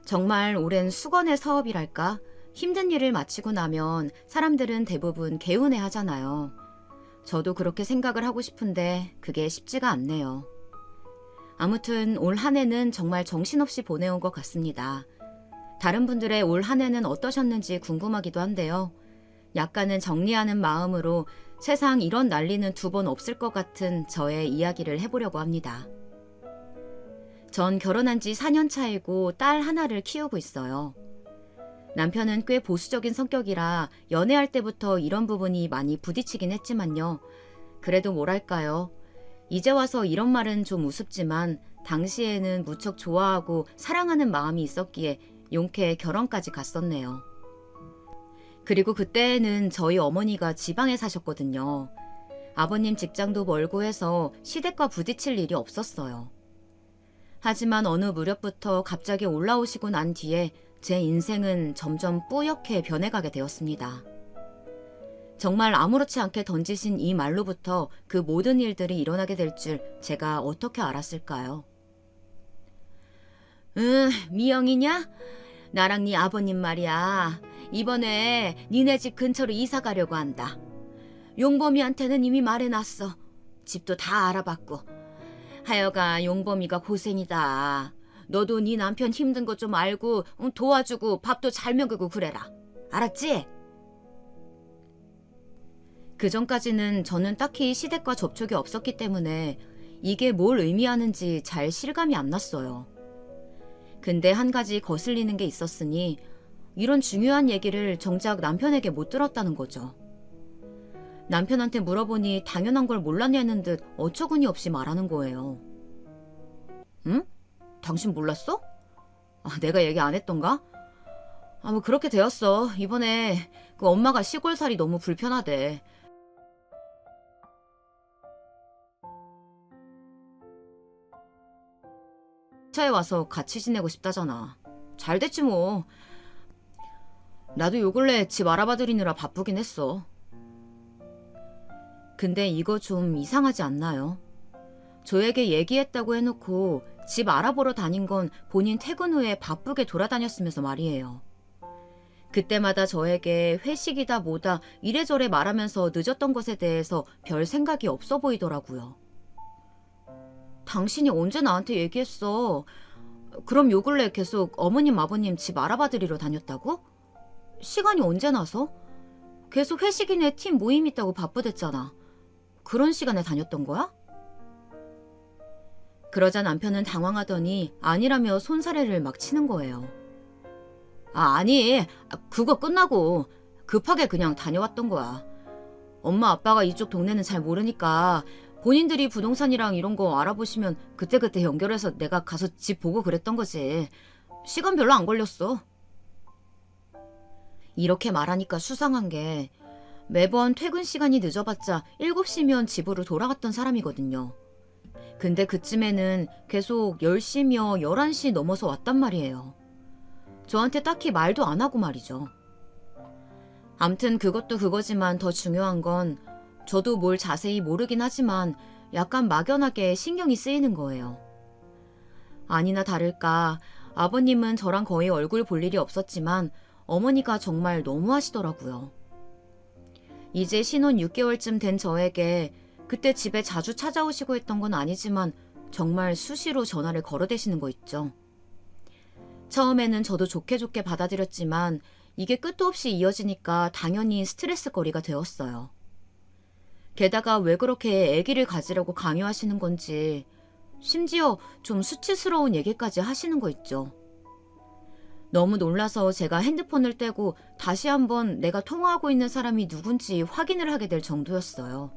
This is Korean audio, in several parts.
정말 오랜 수건의 사업이랄까? 힘든 일을 마치고 나면 사람들은 대부분 개운해 하잖아요. 저도 그렇게 생각을 하고 싶은데 그게 쉽지가 않네요. 아무튼 올 한 해는 정말 정신없이 보내온 것 같습니다. 다른 분들의 올 한 해는 어떠셨는지 궁금하기도 한데요. 약간은 정리하는 마음으로 세상 이런 난리는 두 번 없을 것 같은 저의 이야기를 해보려고 합니다. 전 결혼한 지 4년 차이고 딸 하나를 키우고 있어요. 남편은 꽤 보수적인 성격이라 연애할 때부터 이런 부분이 많이 부딪히긴 했지만요. 그래도 뭐랄까요. 이제 와서 이런 말은 좀 우습지만 당시에는 무척 좋아하고 사랑하는 마음이 있었기에 용케 결혼까지 갔었네요. 그리고 그때는 저희 어머니가 지방에 사셨거든요. 아버님 직장도 멀고 해서 시댁과 부딪힐 일이 없었어요. 하지만 어느 무렵부터 갑자기 올라오시고 난 뒤에 제 인생은 점점 뿌옇게 변해가게 되었습니다. 정말 아무렇지 않게 던지신 이 말로부터 그 모든 일들이 일어나게 될 줄 제가 어떻게 알았을까요? 미영이냐? 나랑 네 아버님 말이야. 이번에 니네 집 근처로 이사 가려고 한다. 용범이한테는 이미 말해놨어. 집도 다 알아봤고. 하여가 용범이가 고생이다. 너도 네 남편 힘든 거 좀 알고 도와주고 밥도 잘 먹이고 그래라. 알았지? 그전까지는 저는 딱히 시댁과 접촉이 없었기 때문에 이게 뭘 의미하는지 잘 실감이 안 났어요. 근데 한 가지 거슬리는 게 있었으니 이런 중요한 얘기를 정작 남편에게 못 들었다는 거죠. 남편한테 물어보니 당연한 걸 몰랐냐는 듯 어처구니 없이 말하는 거예요. 응? 당신 몰랐어? 내가 얘기 안 했던가? 뭐 그렇게 되었어. 이번에 그 엄마가 시골살이 너무 불편하대. 차에 와서 같이 지내고 싶다잖아. 잘 됐지 뭐. 나도 요 근래 집 알아봐드리느라 바쁘긴 했어. 근데 이거 좀 이상하지 않나요? 저에게 얘기했다고 해놓고 집 알아보러 다닌 건 본인 퇴근 후에 바쁘게 돌아다녔으면서 말이에요. 그때마다 저에게 회식이다 뭐다 이래저래 말하면서 늦었던 것에 대해서 별 생각이 없어 보이더라고요. 당신이 언제 나한테 얘기했어? 그럼 요 근래 계속 어머님 아버님 집 알아봐드리러 다녔다고? 시간이 언제 나서? 계속 회식이네 팀 모임 있다고 바쁘댔잖아. 그런 시간에 다녔던 거야? 그러자 남편은 당황하더니 아니라며 손사래를 막 치는 거예요. 아니, 그거 끝나고 급하게 그냥 다녀왔던 거야. 엄마 아빠가 이쪽 동네는 잘 모르니까 본인들이 부동산이랑 이런 거 알아보시면 그때그때 연결해서 내가 가서 집 보고 그랬던 거지. 시간 별로 안 걸렸어. 이렇게 말하니까 수상한 게 매번 퇴근 시간이 늦어봤자 7시면 집으로 돌아갔던 사람이거든요. 근데 그쯤에는 계속 10시며 11시 넘어서 왔단 말이에요. 저한테 딱히 말도 안 하고 말이죠. 암튼 그것도 그거지만 더 중요한 건 저도 뭘 자세히 모르긴 하지만 약간 막연하게 신경이 쓰이는 거예요. 아니나 다를까 아버님은 저랑 거의 얼굴 볼 일이 없었지만 어머니가 정말 너무하시더라고요. 이제 신혼 6개월쯤 된 저에게 그때 집에 자주 찾아오시고 했던 건 아니지만 정말 수시로 전화를 걸어대시는 거 있죠. 처음에는 저도 좋게 좋게 받아들였지만 이게 끝도 없이 이어지니까 당연히 스트레스거리가 되었어요. 게다가 왜 그렇게 아기를 가지려고 강요하시는 건지 심지어 좀 수치스러운 얘기까지 하시는 거 있죠. 너무 놀라서 제가 핸드폰을 떼고 다시 한번 내가 통화하고 있는 사람이 누군지 확인을 하게 될 정도였어요.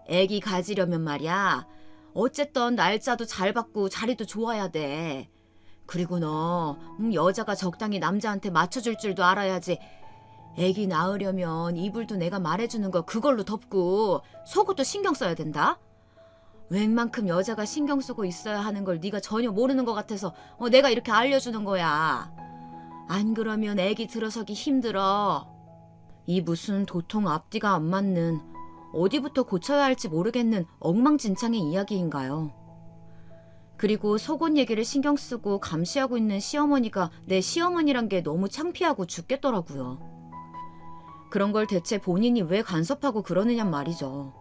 아기 가지려면 말이야. 어쨌든 날짜도 잘 받고 자리도 좋아야 돼. 그리고 너 여자가 적당히 남자한테 맞춰줄 줄도 알아야지. 아기 낳으려면 이불도 내가 말해주는 거 그걸로 덮고 속옷도 신경 써야 된다. 웬만큼 여자가 신경 쓰고 있어야 하는 걸 네가 전혀 모르는 것 같아서 내가 이렇게 알려주는 거야. 안 그러면 아기 들어서기 힘들어. 이 무슨 도통 앞뒤가 안 맞는 어디부터 고쳐야 할지 모르겠는 엉망진창의 이야기인가요. 그리고 속옷 얘기를 신경 쓰고 감시하고 있는 시어머니가 내 시어머니란 게 너무 창피하고 죽겠더라고요. 그런 걸 대체 본인이 왜 간섭하고 그러느냔 말이죠.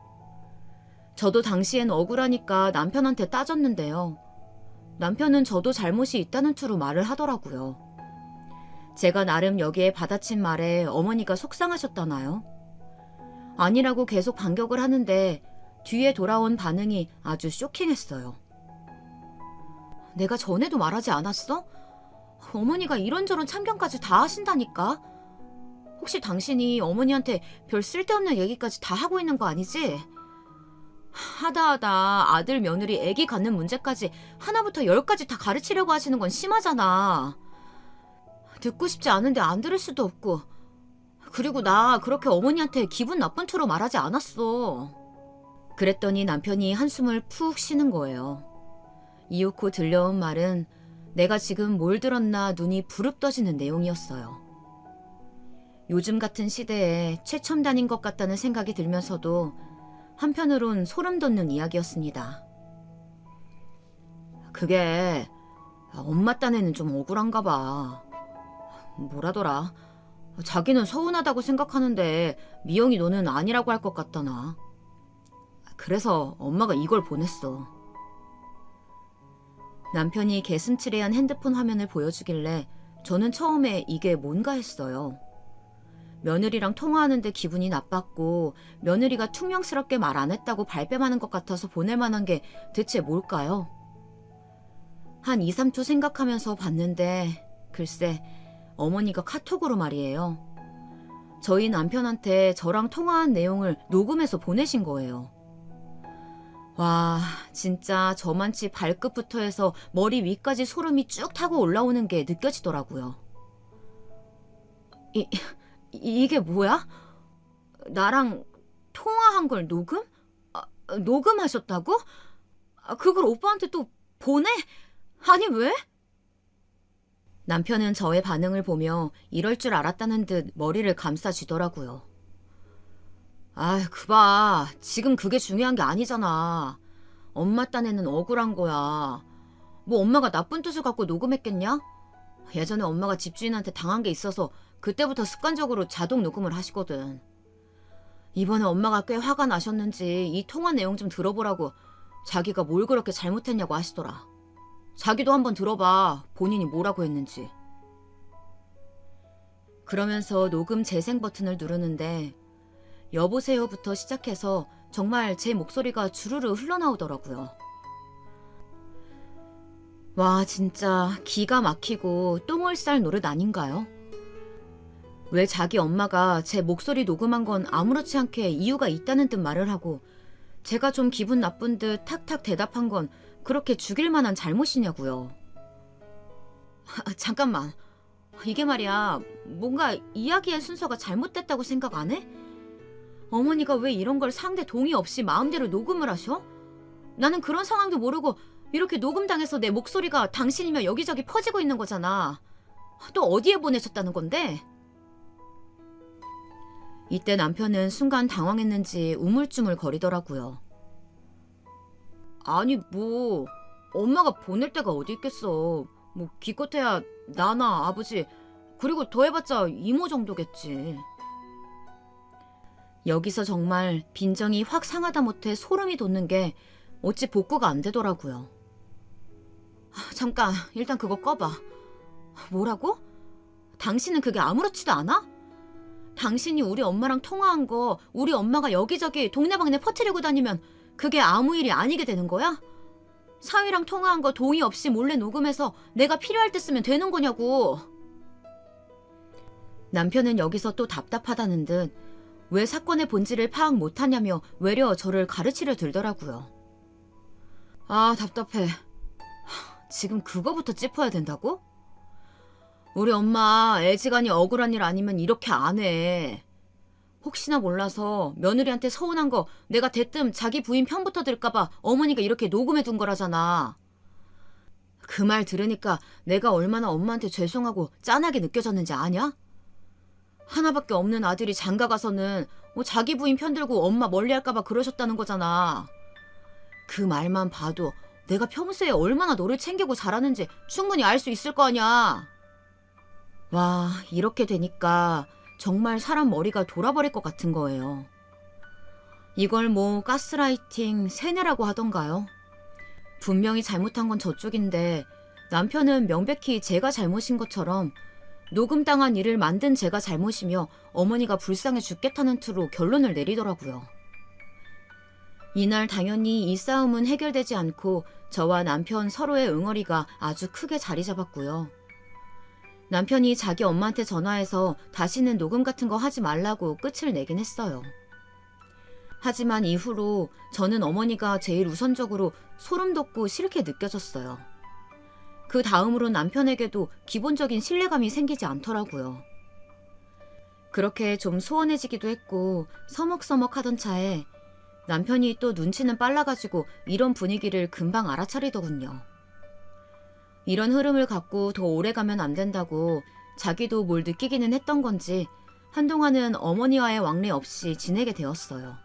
저도 당시엔 억울하니까 남편한테 따졌는데요. 남편은 저도 잘못이 있다는 투로 말을 하더라고요. 제가 나름 여기에 받아친 말에 어머니가 속상하셨다나요? 아니라고 계속 반격을 하는데 뒤에 돌아온 반응이 아주 쇼킹했어요. 내가 전에도 말하지 않았어? 어머니가 이런저런 참견까지 다 하신다니까? 혹시 당신이 어머니한테 별 쓸데없는 얘기까지 다 하고 있는 거 아니지? 하다 아들 며느리 애기 갖는 문제까지 하나부터 열까지 다 가르치려고 하시는 건 심하잖아. 듣고 싶지 않은데 안 들을 수도 없고. 그리고 나 그렇게 어머니한테 기분 나쁜 투로 말하지 않았어. 그랬더니 남편이 한숨을 푹 쉬는 거예요. 이윽고 들려온 말은 내가 지금 뭘 들었나 눈이 부릅떠지는 내용이었어요. 요즘 같은 시대에 최첨단인 것 같다는 생각이 들면서도 한편으론 소름 돋는 이야기였습니다. 그게 엄마 딴에는 좀 억울한가 봐. 뭐라더라. 자기는 서운하다고 생각하는데 미영이 너는 아니라고 할 것 같다나. 그래서 엄마가 이걸 보냈어. 남편이 개슴츠레한 핸드폰 화면을 보여주길래 저는 처음에 이게 뭔가 했어요. 며느리랑 통화하는데 기분이 나빴고 며느리가 퉁명스럽게 말 안 했다고 발뺌하는 것 같아서 보낼 만한 게 대체 뭘까요? 한 2, 3초 생각하면서 봤는데 글쎄 어머니가 카톡으로 말이에요. 저희 남편한테 저랑 통화한 내용을 녹음해서 보내신 거예요. 와, 진짜 저만치 발끝부터 해서 머리 위까지 소름이 쭉 타고 올라오는 게 느껴지더라고요. 이게 뭐야? 나랑 통화한 걸 녹음? 녹음하셨다고? 그걸 오빠한테 또 보내? 아니 왜? 남편은 저의 반응을 보며 이럴 줄 알았다는 듯 머리를 감싸쥐더라고요. 그봐. 지금 그게 중요한 게 아니잖아. 엄마 딴에는 억울한 거야. 뭐 엄마가 나쁜 뜻을 갖고 녹음했겠냐? 예전에 엄마가 집주인한테 당한 게 있어서 그때부터 습관적으로 자동 녹음을 하시거든. 이번에 엄마가 꽤 화가 나셨는지 이 통화 내용 좀 들어보라고 자기가 뭘 그렇게 잘못했냐고 하시더라. 자기도 한번 들어봐. 본인이 뭐라고 했는지. 그러면서 녹음 재생 버튼을 누르는데 여보세요부터 시작해서 정말 제 목소리가 주르르 흘러나오더라고요. 와, 진짜 기가 막히고 똥을 쌀 노릇 아닌가요? 왜 자기 엄마가 제 목소리 녹음한 건 아무렇지 않게 이유가 있다는 듯 말을 하고 제가 좀 기분 나쁜 듯 탁탁 대답한 건 그렇게 죽일 만한 잘못이냐고요. 잠깐만. 이게 말이야, 뭔가 이야기의 순서가 잘못됐다고 생각 안 해? 어머니가 왜 이런 걸 상대 동의 없이 마음대로 녹음을 하셔? 나는 그런 상황도 모르고 이렇게 녹음당해서 내 목소리가 당신이며 여기저기 퍼지고 있는 거잖아. 또 어디에 보내셨다는 건데? 이때 남편은 순간 당황했는지 우물쭈물 거리더라고요. 아니 뭐 엄마가 보낼 데가 어디 있겠어. 뭐 기껏해야 나나 아버지 그리고 더해봤자 이모 정도겠지. 여기서 정말 빈정이 확 상하다 못해 소름이 돋는 게 어찌 복구가 안 되더라고요. 잠깐 일단 그거 꺼봐. 뭐라고? 당신은 그게 아무렇지도 않아? 당신이 우리 엄마랑 통화한 거 우리 엄마가 여기저기 동네방네 퍼뜨리고 다니면 그게 아무 일이 아니게 되는 거야? 사위랑 통화한 거 동의 없이 몰래 녹음해서 내가 필요할 때 쓰면 되는 거냐고. 남편은 여기서 또 답답하다는 듯 왜 사건의 본질을 파악 못하냐며 외려 저를 가르치려 들더라고요. 답답해. 지금 그거부터 짚어야 된다고? 우리 엄마 애지간히 억울한 일 아니면 이렇게 안 해. 혹시나 몰라서 며느리한테 서운한 거 내가 대뜸 자기 부인 편부터 들까봐 어머니가 이렇게 녹음해둔 거라잖아. 그 말 들으니까 내가 얼마나 엄마한테 죄송하고 짠하게 느껴졌는지 아냐? 하나밖에 없는 아들이 장가가서는 자기 부인 편들고 엄마 멀리할까봐 그러셨다는 거잖아. 그 말만 봐도 내가 평소에 얼마나 너를 챙기고 잘하는지 충분히 알 수 있을 거 아냐. 와, 이렇게 되니까 정말 사람 머리가 돌아버릴 것 같은 거예요. 이걸 뭐 가스라이팅, 세뇌라고 하던가요? 분명히 잘못한 건 저쪽인데 남편은 명백히 제가 잘못인 것처럼 녹음당한 일을 만든 제가 잘못이며 어머니가 불쌍해 죽겠다는 투로 결론을 내리더라고요. 이날 당연히 이 싸움은 해결되지 않고 저와 남편 서로의 응어리가 아주 크게 자리 잡았고요. 남편이 자기 엄마한테 전화해서 다시는 녹음 같은 거 하지 말라고 끝을 내긴 했어요. 하지만 이후로 저는 어머니가 제일 우선적으로 소름 돋고 싫게 느껴졌어요. 그 다음으로 남편에게도 기본적인 신뢰감이 생기지 않더라고요. 그렇게 좀 소원해지기도 했고 서먹서먹하던 차에 남편이 또 눈치는 빨라가지고 이런 분위기를 금방 알아차리더군요. 이런 흐름을 갖고 더 오래 가면 안 된다고 자기도 뭘 느끼기는 했던 건지 한동안은 어머니와의 왕래 없이 지내게 되었어요.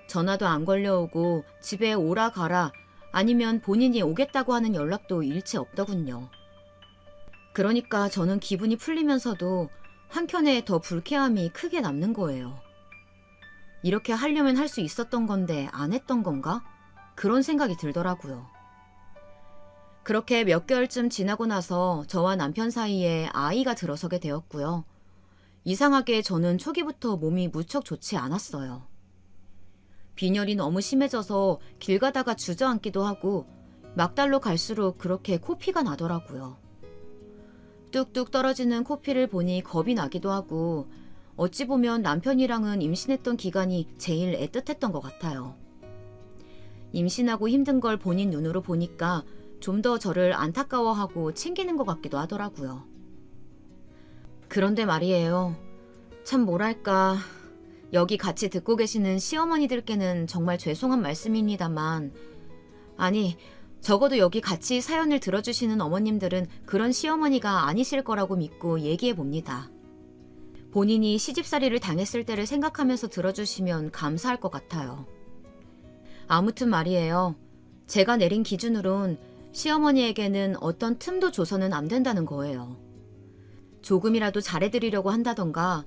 전화도 안 걸려오고 집에 오라 가라 아니면 본인이 오겠다고 하는 연락도 일체 없더군요. 그러니까 저는 기분이 풀리면서도 한켠에 더 불쾌함이 크게 남는 거예요. 이렇게 하려면 할 수 있었던 건데 안 했던 건가? 그런 생각이 들더라고요. 그렇게 몇 개월쯤 지나고 나서 저와 남편 사이에 아이가 들어서게 되었고요. 이상하게 저는 초기부터 몸이 무척 좋지 않았어요. 빈혈이 너무 심해져서 길 가다가 주저앉기도 하고 막달로 갈수록 그렇게 코피가 나더라고요. 뚝뚝 떨어지는 코피를 보니 겁이 나기도 하고 어찌 보면 남편이랑은 임신했던 기간이 제일 애틋했던 것 같아요. 임신하고 힘든 걸 본인 눈으로 보니까 좀 더 저를 안타까워하고 챙기는 것 같기도 하더라고요. 그런데 말이에요. 참 뭐랄까, 여기 같이 듣고 계시는 시어머니들께는 정말 죄송한 말씀입니다만, 아니, 적어도 여기 같이 사연을 들어주시는 어머님들은 그런 시어머니가 아니실 거라고 믿고 얘기해 봅니다. 본인이 시집살이를 당했을 때를 생각하면서 들어주시면 감사할 것 같아요. 아무튼 말이에요. 제가 내린 기준으론 시어머니에게는 어떤 틈도 줘서는 안 된다는 거예요. 조금이라도 잘해드리려고 한다던가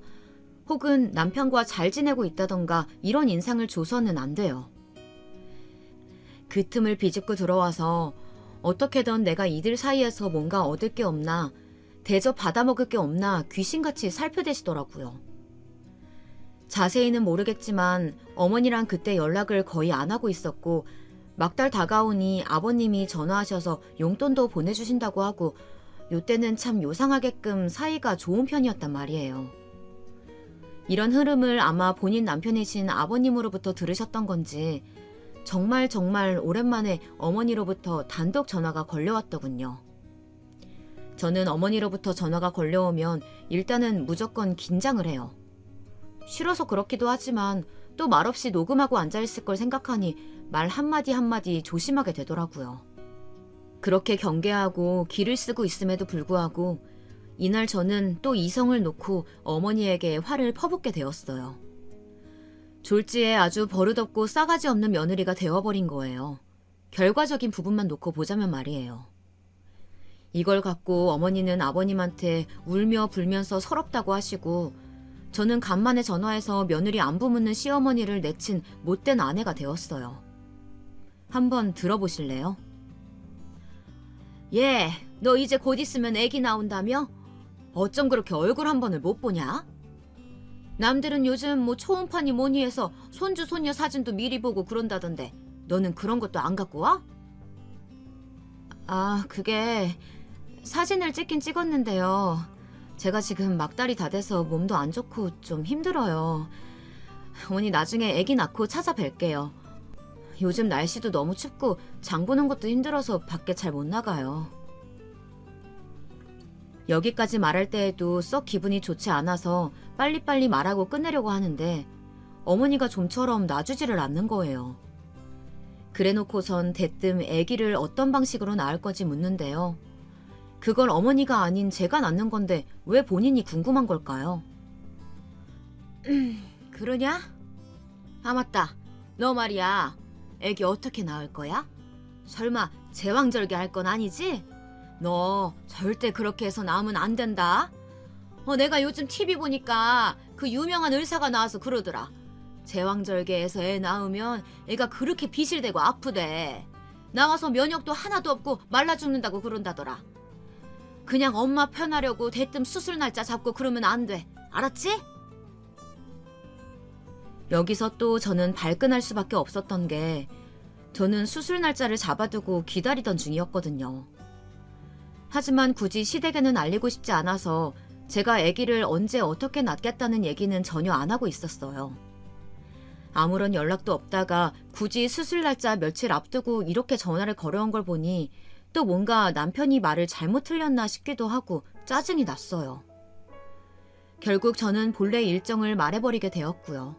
혹은 남편과 잘 지내고 있다던가 이런 인상을 줘서는 안 돼요. 그 틈을 비집고 들어와서 어떻게든 내가 이들 사이에서 뭔가 얻을 게 없나 대접 받아먹을 게 없나 귀신같이 살펴대시더라고요. 자세히는 모르겠지만 어머니랑 그때 연락을 거의 안 하고 있었고 막달 다가오니 아버님이 전화하셔서 용돈도 보내주신다고 하고 요때는 참 요상하게끔 사이가 좋은 편이었단 말이에요. 이런 흐름을 아마 본인 남편이신 아버님으로부터 들으셨던 건지 정말 오랜만에 어머니로부터 단독 전화가 걸려왔더군요. 저는 어머니로부터 전화가 걸려오면 일단은 무조건 긴장을 해요. 싫어서 그렇기도 하지만 또 말없이 녹음하고 앉아있을 걸 생각하니 말 한마디 한마디 조심하게 되더라고요. 그렇게 경계하고 기를 쓰고 있음에도 불구하고 이날 저는 또 이성을 놓고 어머니에게 화를 퍼붓게 되었어요. 졸지에 아주 버릇없고 싸가지 없는 며느리가 되어버린 거예요. 결과적인 부분만 놓고 보자면 말이에요. 이걸 갖고 어머니는 아버님한테 울며 불면서 서럽다고 하시고 저는 간만에 전화해서 며느리 안부 묻는 시어머니를 내친 못된 아내가 되었어요. 한번 들어보실래요? 예, 너 이제 곧 있으면 애기 나온다며? 어쩜 그렇게 얼굴 한 번을 못 보냐? 남들은 요즘 뭐 초음파니 뭐니 해서 손주 손녀 사진도 미리 보고 그런다던데 너는 그런 것도 안 갖고 와? 아, 그게 사진을 찍긴 찍었는데요. 제가 지금 막달이 다 돼서 몸도 안 좋고 좀 힘들어요. 어머니 나중에 애기 낳고 찾아뵐게요. 요즘 날씨도 너무 춥고 장 보는 것도 힘들어서 밖에 잘 못 나가요. 여기까지 말할 때에도 썩 기분이 좋지 않아서 빨리빨리 말하고 끝내려고 하는데 어머니가 좀처럼 놔주지를 않는 거예요. 그래놓고선 대뜸 아기를 어떤 방식으로 낳을 건지 묻는데요. 그걸 어머니가 아닌 제가 낳는 건데 왜 본인이 궁금한 걸까요? 그러냐? 아 맞다. 너 말이야. 아기 어떻게 낳을 거야? 설마 제왕절개 할 건 아니지? 너 절대 그렇게 해서 나오면 안 된다. 내가 요즘 TV 보니까 그 유명한 의사가 나와서 그러더라. 제왕절개에서 애 낳으면 애가 그렇게 비실대고 아프대. 나와서 면역도 하나도 없고 말라 죽는다고 그런다더라. 그냥 엄마 편하려고 대뜸 수술 날짜 잡고 그러면 안 돼. 알았지? 여기서 또 저는 발끈할 수밖에 없었던 게 저는 수술 날짜를 잡아두고 기다리던 중이었거든요. 하지만 굳이 시댁에는 알리고 싶지 않아서 제가 아기를 언제 어떻게 낳겠다는 얘기는 전혀 안 하고 있었어요. 아무런 연락도 없다가 굳이 수술 날짜 며칠 앞두고 이렇게 전화를 걸어온 걸 보니 또 뭔가 남편이 말을 잘못 틀렸나 싶기도 하고 짜증이 났어요. 결국 저는 본래 일정을 말해버리게 되었고요.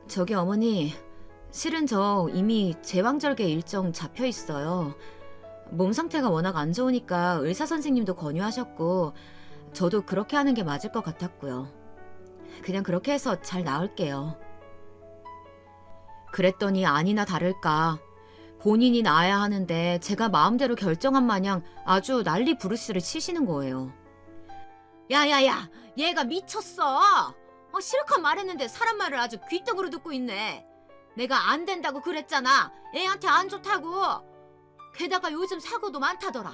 저기 어머니, 실은 저 이미 제왕절개 일정 잡혀 있어요. 몸 상태가 워낙 안 좋으니까 의사 선생님도 권유하셨고 저도 그렇게 하는 게 맞을 것 같았고요. 그냥 그렇게 해서 잘 나을게요. 그랬더니 아니나 다를까 본인이 낳아야 하는데 제가 마음대로 결정한 마냥 아주 난리 부르스를 치시는 거예요. 야야야, 얘가 미쳤어. 실컷 말했는데 사람 말을 아주 귀떡으로 듣고 있네. 내가 안 된다고 그랬잖아. 애한테 안 좋다고. 게다가 요즘 사고도 많다더라.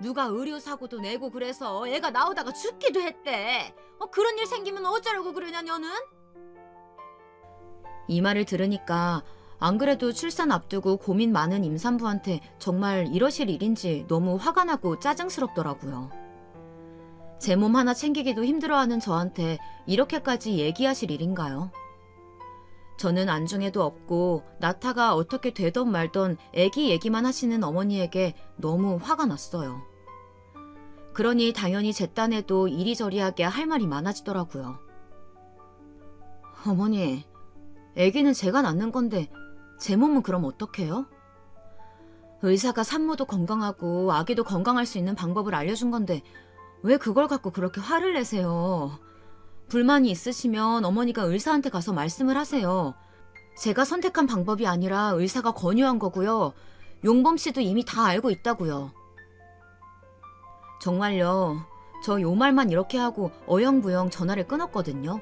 누가 의료사고도 내고 그래서 애가 나오다가 죽기도 했대. 그런 일 생기면 어쩌려고 그러냐 너는? 이 말을 들으니까 안 그래도 출산 앞두고 고민 많은 임산부한테 정말 이러실 일인지 너무 화가 나고 짜증스럽더라고요. 제 몸 하나 챙기기도 힘들어하는 저한테 이렇게까지 얘기하실 일인가요? 저는 안중에도 없고 나타가 어떻게 되던 말던 애기 얘기만 하시는 어머니에게 너무 화가 났어요. 그러니 당연히 제 딴에도 이리저리하게 할 말이 많아지더라고요. 어머니, 애기는 제가 낳는 건데 제 몸은 그럼 어떡해요? 의사가 산모도 건강하고 아기도 건강할 수 있는 방법을 알려준 건데 왜 그걸 갖고 그렇게 화를 내세요? 불만이 있으시면 어머니가 의사한테 가서 말씀을 하세요. 제가 선택한 방법이 아니라 의사가 권유한 거고요. 용범 씨도 이미 다 알고 있다고요. 정말요. 저 요 말만 이렇게 하고 어영부영 전화를 끊었거든요.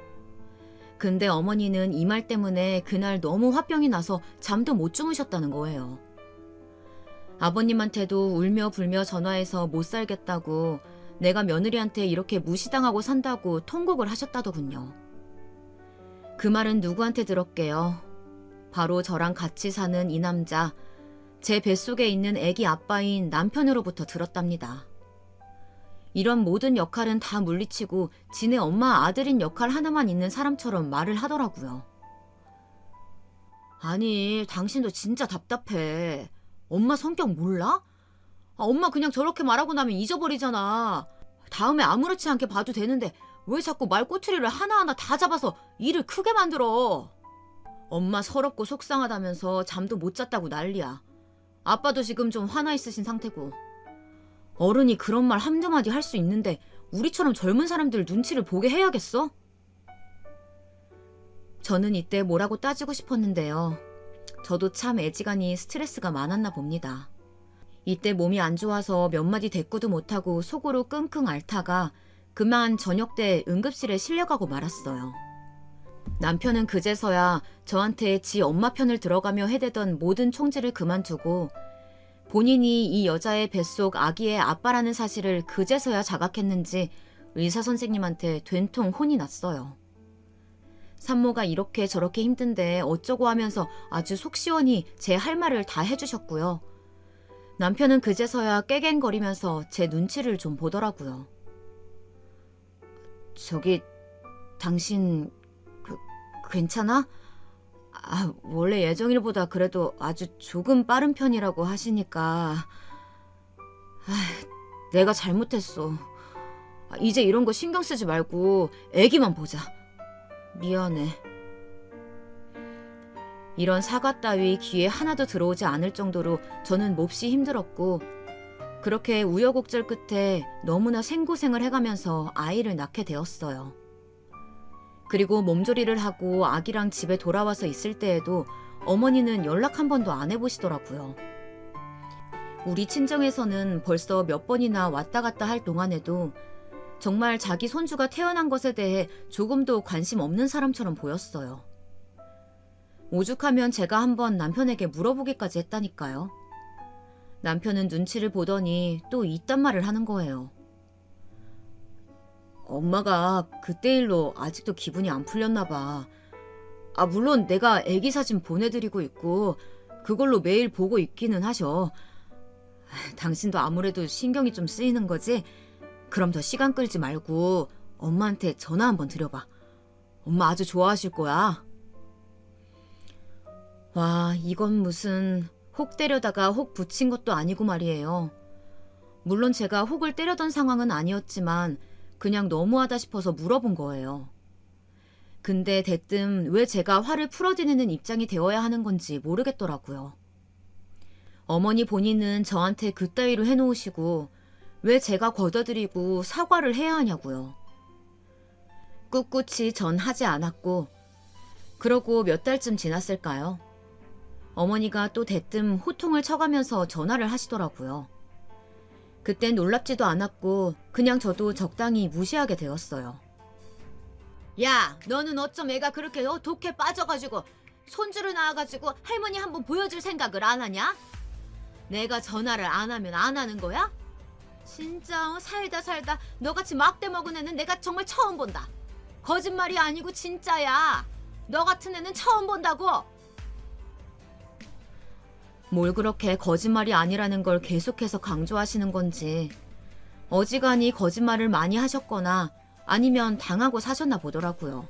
근데 어머니는 이 말 때문에 그날 너무 화병이 나서 잠도 못 주무셨다는 거예요. 아버님한테도 울며 불며 전화해서 못 살겠다고 내가 며느리한테 이렇게 무시당하고 산다고 통곡을 하셨다더군요. 그 말은 누구한테 들었게요? 바로 저랑 같이 사는 이 남자, 제 뱃속에 있는 아기 아빠인 남편으로부터 들었답니다. 이런 모든 역할은 다 물리치고 지네 엄마 아들인 역할 하나만 있는 사람처럼 말을 하더라고요. 아니, 당신도 진짜 답답해. 엄마 성격 몰라? 엄마 그냥 저렇게 말하고 나면 잊어버리잖아. 다음에 아무렇지 않게 봐도 되는데 왜 자꾸 말 꼬투리를 하나하나 다 잡아서 일을 크게 만들어. 엄마 서럽고 속상하다면서 잠도 못 잤다고 난리야. 아빠도 지금 좀 화나 있으신 상태고. 어른이 그런 말 한두 마디 할 수 있는데 우리처럼 젊은 사람들 눈치를 보게 해야겠어? 저는 이때 뭐라고 따지고 싶었는데요. 저도 참 애지간히 스트레스가 많았나 봅니다. 이때 몸이 안 좋아서 몇 마디 대꾸도 못하고 속으로 끙끙 앓다가 그만 저녁 때 응급실에 실려가고 말았어요. 남편은 그제서야 저한테 지 엄마 편을 들어가며 해대던 모든 총질을 그만두고 본인이 이 여자의 뱃속 아기의 아빠라는 사실을 그제서야 자각했는지 의사 선생님한테 된통 혼이 났어요. 산모가 이렇게 저렇게 힘든데 어쩌고 하면서 아주 속 시원히 제 할 말을 다 해주셨고요. 남편은 그제서야 깨갱거리면서 제 눈치를 좀 보더라고요. 저기, 당신 괜찮아? 원래 예정일보다 그래도 아주 조금 빠른 편이라고 하시니까 내가 잘못했어. 이제 이런 거 신경 쓰지 말고 애기만 보자. 미안해. 이런 사과 따위 귀에 하나도 들어오지 않을 정도로 저는 몹시 힘들었고 그렇게 우여곡절 끝에 너무나 생고생을 해가면서 아이를 낳게 되었어요. 그리고 몸조리를 하고 아기랑 집에 돌아와서 있을 때에도 어머니는 연락 한 번도 안 해보시더라고요. 우리 친정에서는 벌써 몇 번이나 왔다 갔다 할 동안에도 정말 자기 손주가 태어난 것에 대해 조금도 관심 없는 사람처럼 보였어요. 오죽하면 제가 한번 남편에게 물어보기까지 했다니까요. 남편은 눈치를 보더니 또 이딴 말을 하는 거예요. 엄마가 그때 일로 아직도 기분이 안 풀렸나 봐. 물론 내가 애기 사진 보내드리고 있고 그걸로 매일 보고 있기는 하셔. 당신도 아무래도 신경이 좀 쓰이는 거지? 그럼 더 시간 끌지 말고 엄마한테 전화 한번 드려봐. 엄마 아주 좋아하실 거야. 와, 이건 무슨 혹 때려다가 혹 붙인 것도 아니고 말이에요. 물론 제가 혹을 때려던 상황은 아니었지만 그냥 너무하다 싶어서 물어본 거예요. 근데 대뜸 왜 제가 화를 풀어지는 입장이 되어야 하는 건지 모르겠더라고요. 어머니 본인은 저한테 그따위로 해놓으시고 왜 제가 걷어들이고 사과를 해야 하냐고요. 꿋꿋이 전 하지 않았고 그러고 몇 달쯤 지났을까요? 어머니가 또 대뜸 호통을 쳐가면서 전화를 하시더라고요. 그땐 놀랍지도 않았고 그냥 저도 적당히 무시하게 되었어요. 야, 너는 어쩜 애가 그렇게 독해 빠져가지고 손주를 낳아가지고 할머니 한번 보여줄 생각을 안 하냐? 내가 전화를 안 하면 안 하는 거야? 진짜 살다 너같이 막대 먹은 애는 내가 정말 처음 본다. 거짓말이 아니고 진짜야. 너 같은 애는 처음 본다고. 뭘 그렇게 거짓말이 아니라는 걸 계속해서 강조하시는 건지 어지간히 거짓말을 많이 하셨거나 아니면 당하고 사셨나 보더라고요.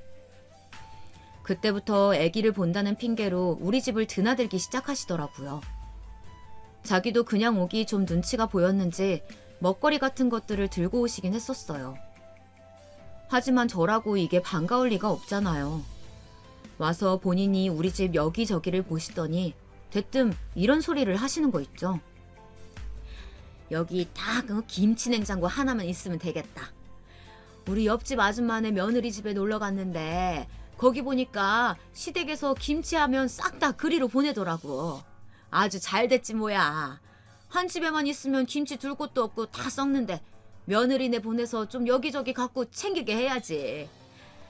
그때부터 아기를 본다는 핑계로 우리 집을 드나들기 시작하시더라고요. 자기도 그냥 오기 좀 눈치가 보였는지 먹거리 같은 것들을 들고 오시긴 했었어요. 하지만 저라고 이게 반가울 리가 없잖아요. 와서 본인이 우리 집 여기저기를 보시더니 대뜸 이런 소리를 하시는 거 있죠. 여기 딱 김치 냉장고 하나만 있으면 되겠다. 우리 옆집 아줌마네 며느리 집에 놀러 갔는데 거기 보니까 시댁에서 김치하면 싹 다 그리로 보내더라고. 아주 잘 됐지 뭐야. 한 집에만 있으면 김치 둘 곳도 없고 다 썩는데 며느리네 보내서 좀 여기저기 갖고 챙기게 해야지.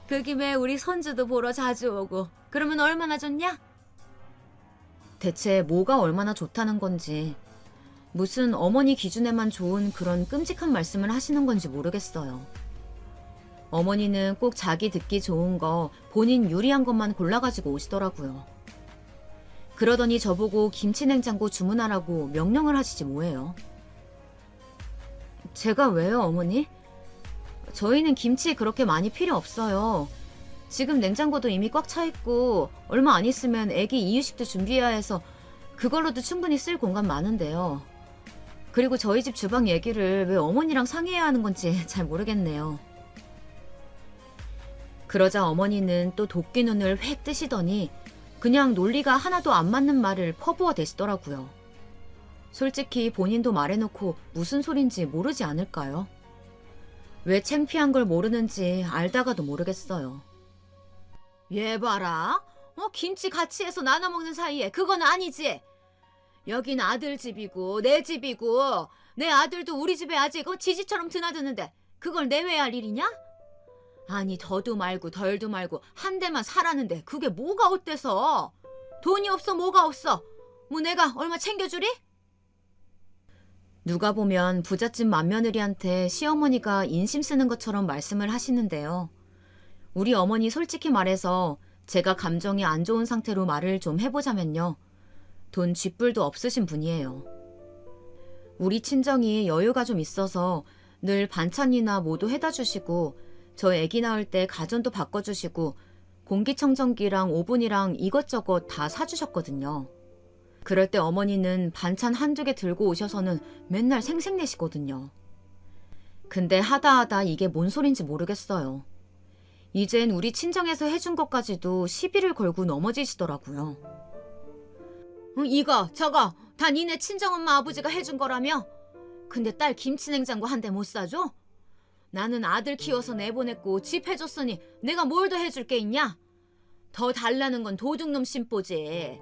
그 김에 우리 손주도 보러 자주 오고 그러면 얼마나 좋냐? 대체 뭐가 얼마나 좋다는 건지 무슨 어머니 기준에만 좋은 그런 끔찍한 말씀을 하시는 건지 모르겠어요. 어머니는 꼭 자기 듣기 좋은 거 본인 유리한 것만 골라가지고 오시더라고요. 그러더니 저보고 김치냉장고 주문하라고 명령을 하시지 뭐예요. 제가 왜요, 어머니? 저희는 김치 그렇게 많이 필요 없어요. 지금 냉장고도 이미 꽉 차 있고 얼마 안 있으면 애기 이유식도 준비해야 해서 그걸로도 충분히 쓸 공간 많은데요. 그리고 저희 집 주방 얘기를 왜 어머니랑 상의해야 하는 건지 잘 모르겠네요. 그러자 어머니는 또 도끼 눈을 획 뜨시더니 그냥 논리가 하나도 안 맞는 말을 퍼부어 대시더라고요. 솔직히 본인도 말해놓고 무슨 소린지 모르지 않을까요? 왜 창피한 걸 모르는지 알다가도 모르겠어요. 얘 봐라. 김치 같이 해서 나눠 먹는 사이에 그건 아니지. 여긴 아들 집이고 내 집이고 내 아들도 우리 집에 아직 지지처럼 드나드는데 그걸 내외할 일이냐? 아니 더도 말고 덜도 말고 한 대만 사라는데 그게 뭐가 어때서? 돈이 없어 뭐가 없어? 뭐 내가 얼마 챙겨주리? 누가 보면 부잣집 맏며느리한테 시어머니가 인심 쓰는 것처럼 말씀을 하시는데요. 우리 어머니 솔직히 말해서 제가 감정이 안 좋은 상태로 말을 좀 해보자면요. 돈 쥐뿔도 없으신 분이에요. 우리 친정이 여유가 좀 있어서 늘 반찬이나 뭐도 해다 주시고 저 애기 낳을 때 가전도 바꿔주시고 공기청정기랑 오븐이랑 이것저것 다 사주셨거든요. 그럴 때 어머니는 반찬 한두 개 들고 오셔서는 맨날 생색내시거든요. 근데 하다 이게 뭔 소린지 모르겠어요. 이젠 우리 친정에서 해준 것까지도 시비를 걸고 넘어지시더라고요. 이거 저거 다 니네 친정엄마 아버지가 해준 거라며? 근데 딸 김치냉장고 한 대 못 사줘? 나는 아들 키워서 내보냈고 집 해줬으니 내가 뭘 더 해줄 게 있냐? 더 달라는 건 도둑놈 심보지.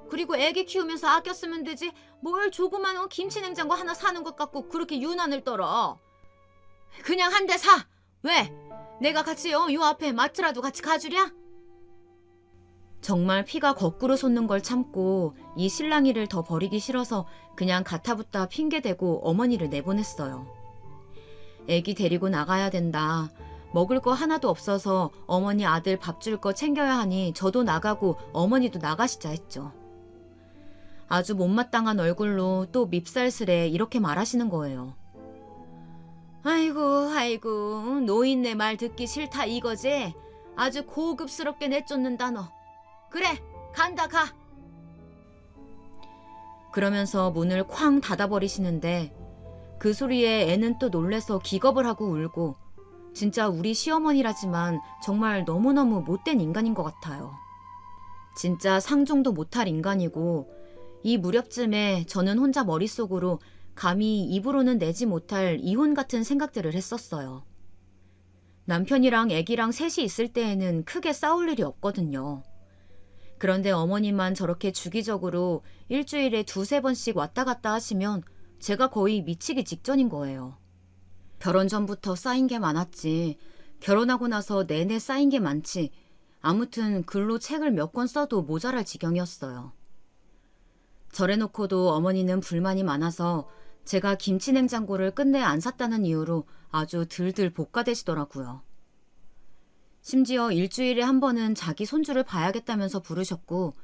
그리고 애기 키우면서 아껴 쓰면 되지 뭘 조그만 김치냉장고 하나 사는 것 같고 그렇게 유난을 떨어. 그냥 한 대 사. 왜? 내가 같이 요 앞에 마트라도 같이 가주랴? 정말 피가 거꾸로 솟는 걸 참고 이 실랑이를 더 버리기 싫어서 그냥 가타부타 핑계대고 어머니를 내보냈어요. 애기 데리고 나가야 된다. 먹을 거 하나도 없어서 어머니 아들 밥 줄 거 챙겨야 하니 저도 나가고 어머니도 나가시자 했죠. 아주 못마땅한 얼굴로 또 밉살스레 이렇게 말하시는 거예요. 아이고 노인네 말 듣기 싫다 이거지? 아주 고급스럽게 내쫓는다 너. 그래 간다 가. 그러면서 문을 쾅 닫아버리시는데 그 소리에 애는 또 놀래서 기겁을 하고 울고 진짜 우리 시어머니라지만 정말 너무너무 못된 인간인 것 같아요. 진짜 상종도 못할 인간이고 이 무렵쯤에 저는 혼자 머릿속으로 감히 입으로는 내지 못할 이혼 같은 생각들을 했었어요. 남편이랑 애기랑 셋이 있을 때에는 크게 싸울 일이 없거든요. 그런데 어머님만 저렇게 주기적으로 일주일에 2-3번씩 왔다 갔다 하시면 제가 거의 미치기 직전인 거예요. 결혼 전부터 쌓인 게 많았지 결혼하고 나서 내내 쌓인 게 많지 아무튼 글로 책을 몇 권 써도 모자랄 지경이었어요. 저래놓고도 어머니는 불만이 많아서 제가 김치냉장고를 끝내 안 샀다는 이유로 아주 들들 볶아대시더라고요. 심지어 일주일에 한 번은 자기 손주를 봐야겠다면서 부르셨고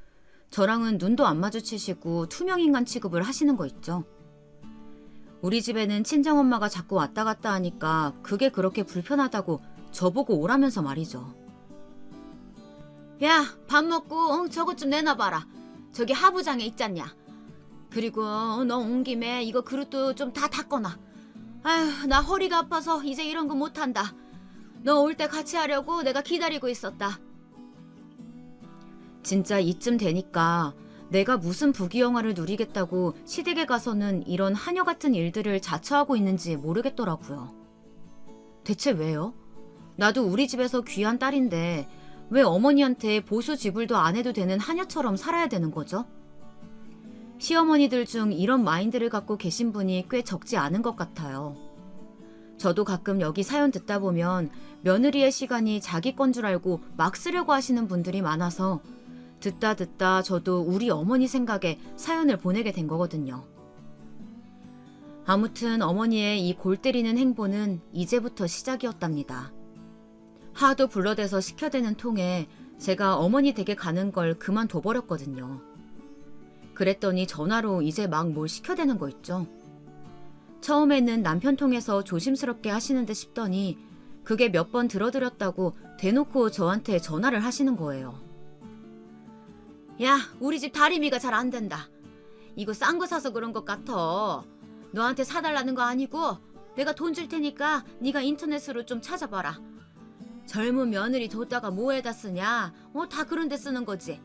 저랑은 눈도 안 마주치시고 투명인간 취급을 하시는 거 있죠. 우리 집에는 친정엄마가 자꾸 왔다 갔다 하니까 그게 그렇게 불편하다고 저보고 오라면서 말이죠. 야, 밥 먹고 저것 좀 내놔봐라. 저기 하부장에 있잖냐. 그리고 너 온 김에 이거 그릇도 좀 다 닦아놔. 아휴, 나 허리가 아파서 이제 이런 거 못한다. 너 올 때 같이 하려고 내가 기다리고 있었다. 진짜 이쯤 되니까 내가 무슨 부귀영화를 누리겠다고 시댁에 가서는 이런 하녀 같은 일들을 자처하고 있는지 모르겠더라고요. 대체 왜요? 나도 우리 집에서 귀한 딸인데 왜 어머니한테 보수 지불도 안 해도 되는 하녀처럼 살아야 되는 거죠? 시어머니들 중 이런 마인드를 갖고 계신 분이 꽤 적지 않은 것 같아요. 저도 가끔 여기 사연 듣다 보면 며느리의 시간이 자기 건 줄 알고 막 쓰려고 하시는 분들이 많아서 듣다 저도 우리 어머니 생각에 사연을 보내게 된 거거든요. 아무튼 어머니의 이 골 때리는 행보는 이제부터 시작이었답니다. 하도 불러대서 시켜대는 통에 제가 어머니 댁에 가는 걸 그만둬버렸거든요. 그랬더니 전화로 이제 막 뭘 시켜대는 거 있죠. 처음에는 남편 통해서 조심스럽게 하시는데 싶더니 그게 몇 번 들어드렸다고 대놓고 저한테 전화를 하시는 거예요. 야, 우리 집 다리미가 잘 안 된다. 이거 싼 거 사서 그런 것 같아. 너한테 사달라는 거 아니고 내가 돈 줄 테니까 네가 인터넷으로 좀 찾아봐라. 젊은 며느리 뒀다가 뭐에다 쓰냐? 다 그런 데 쓰는 거지.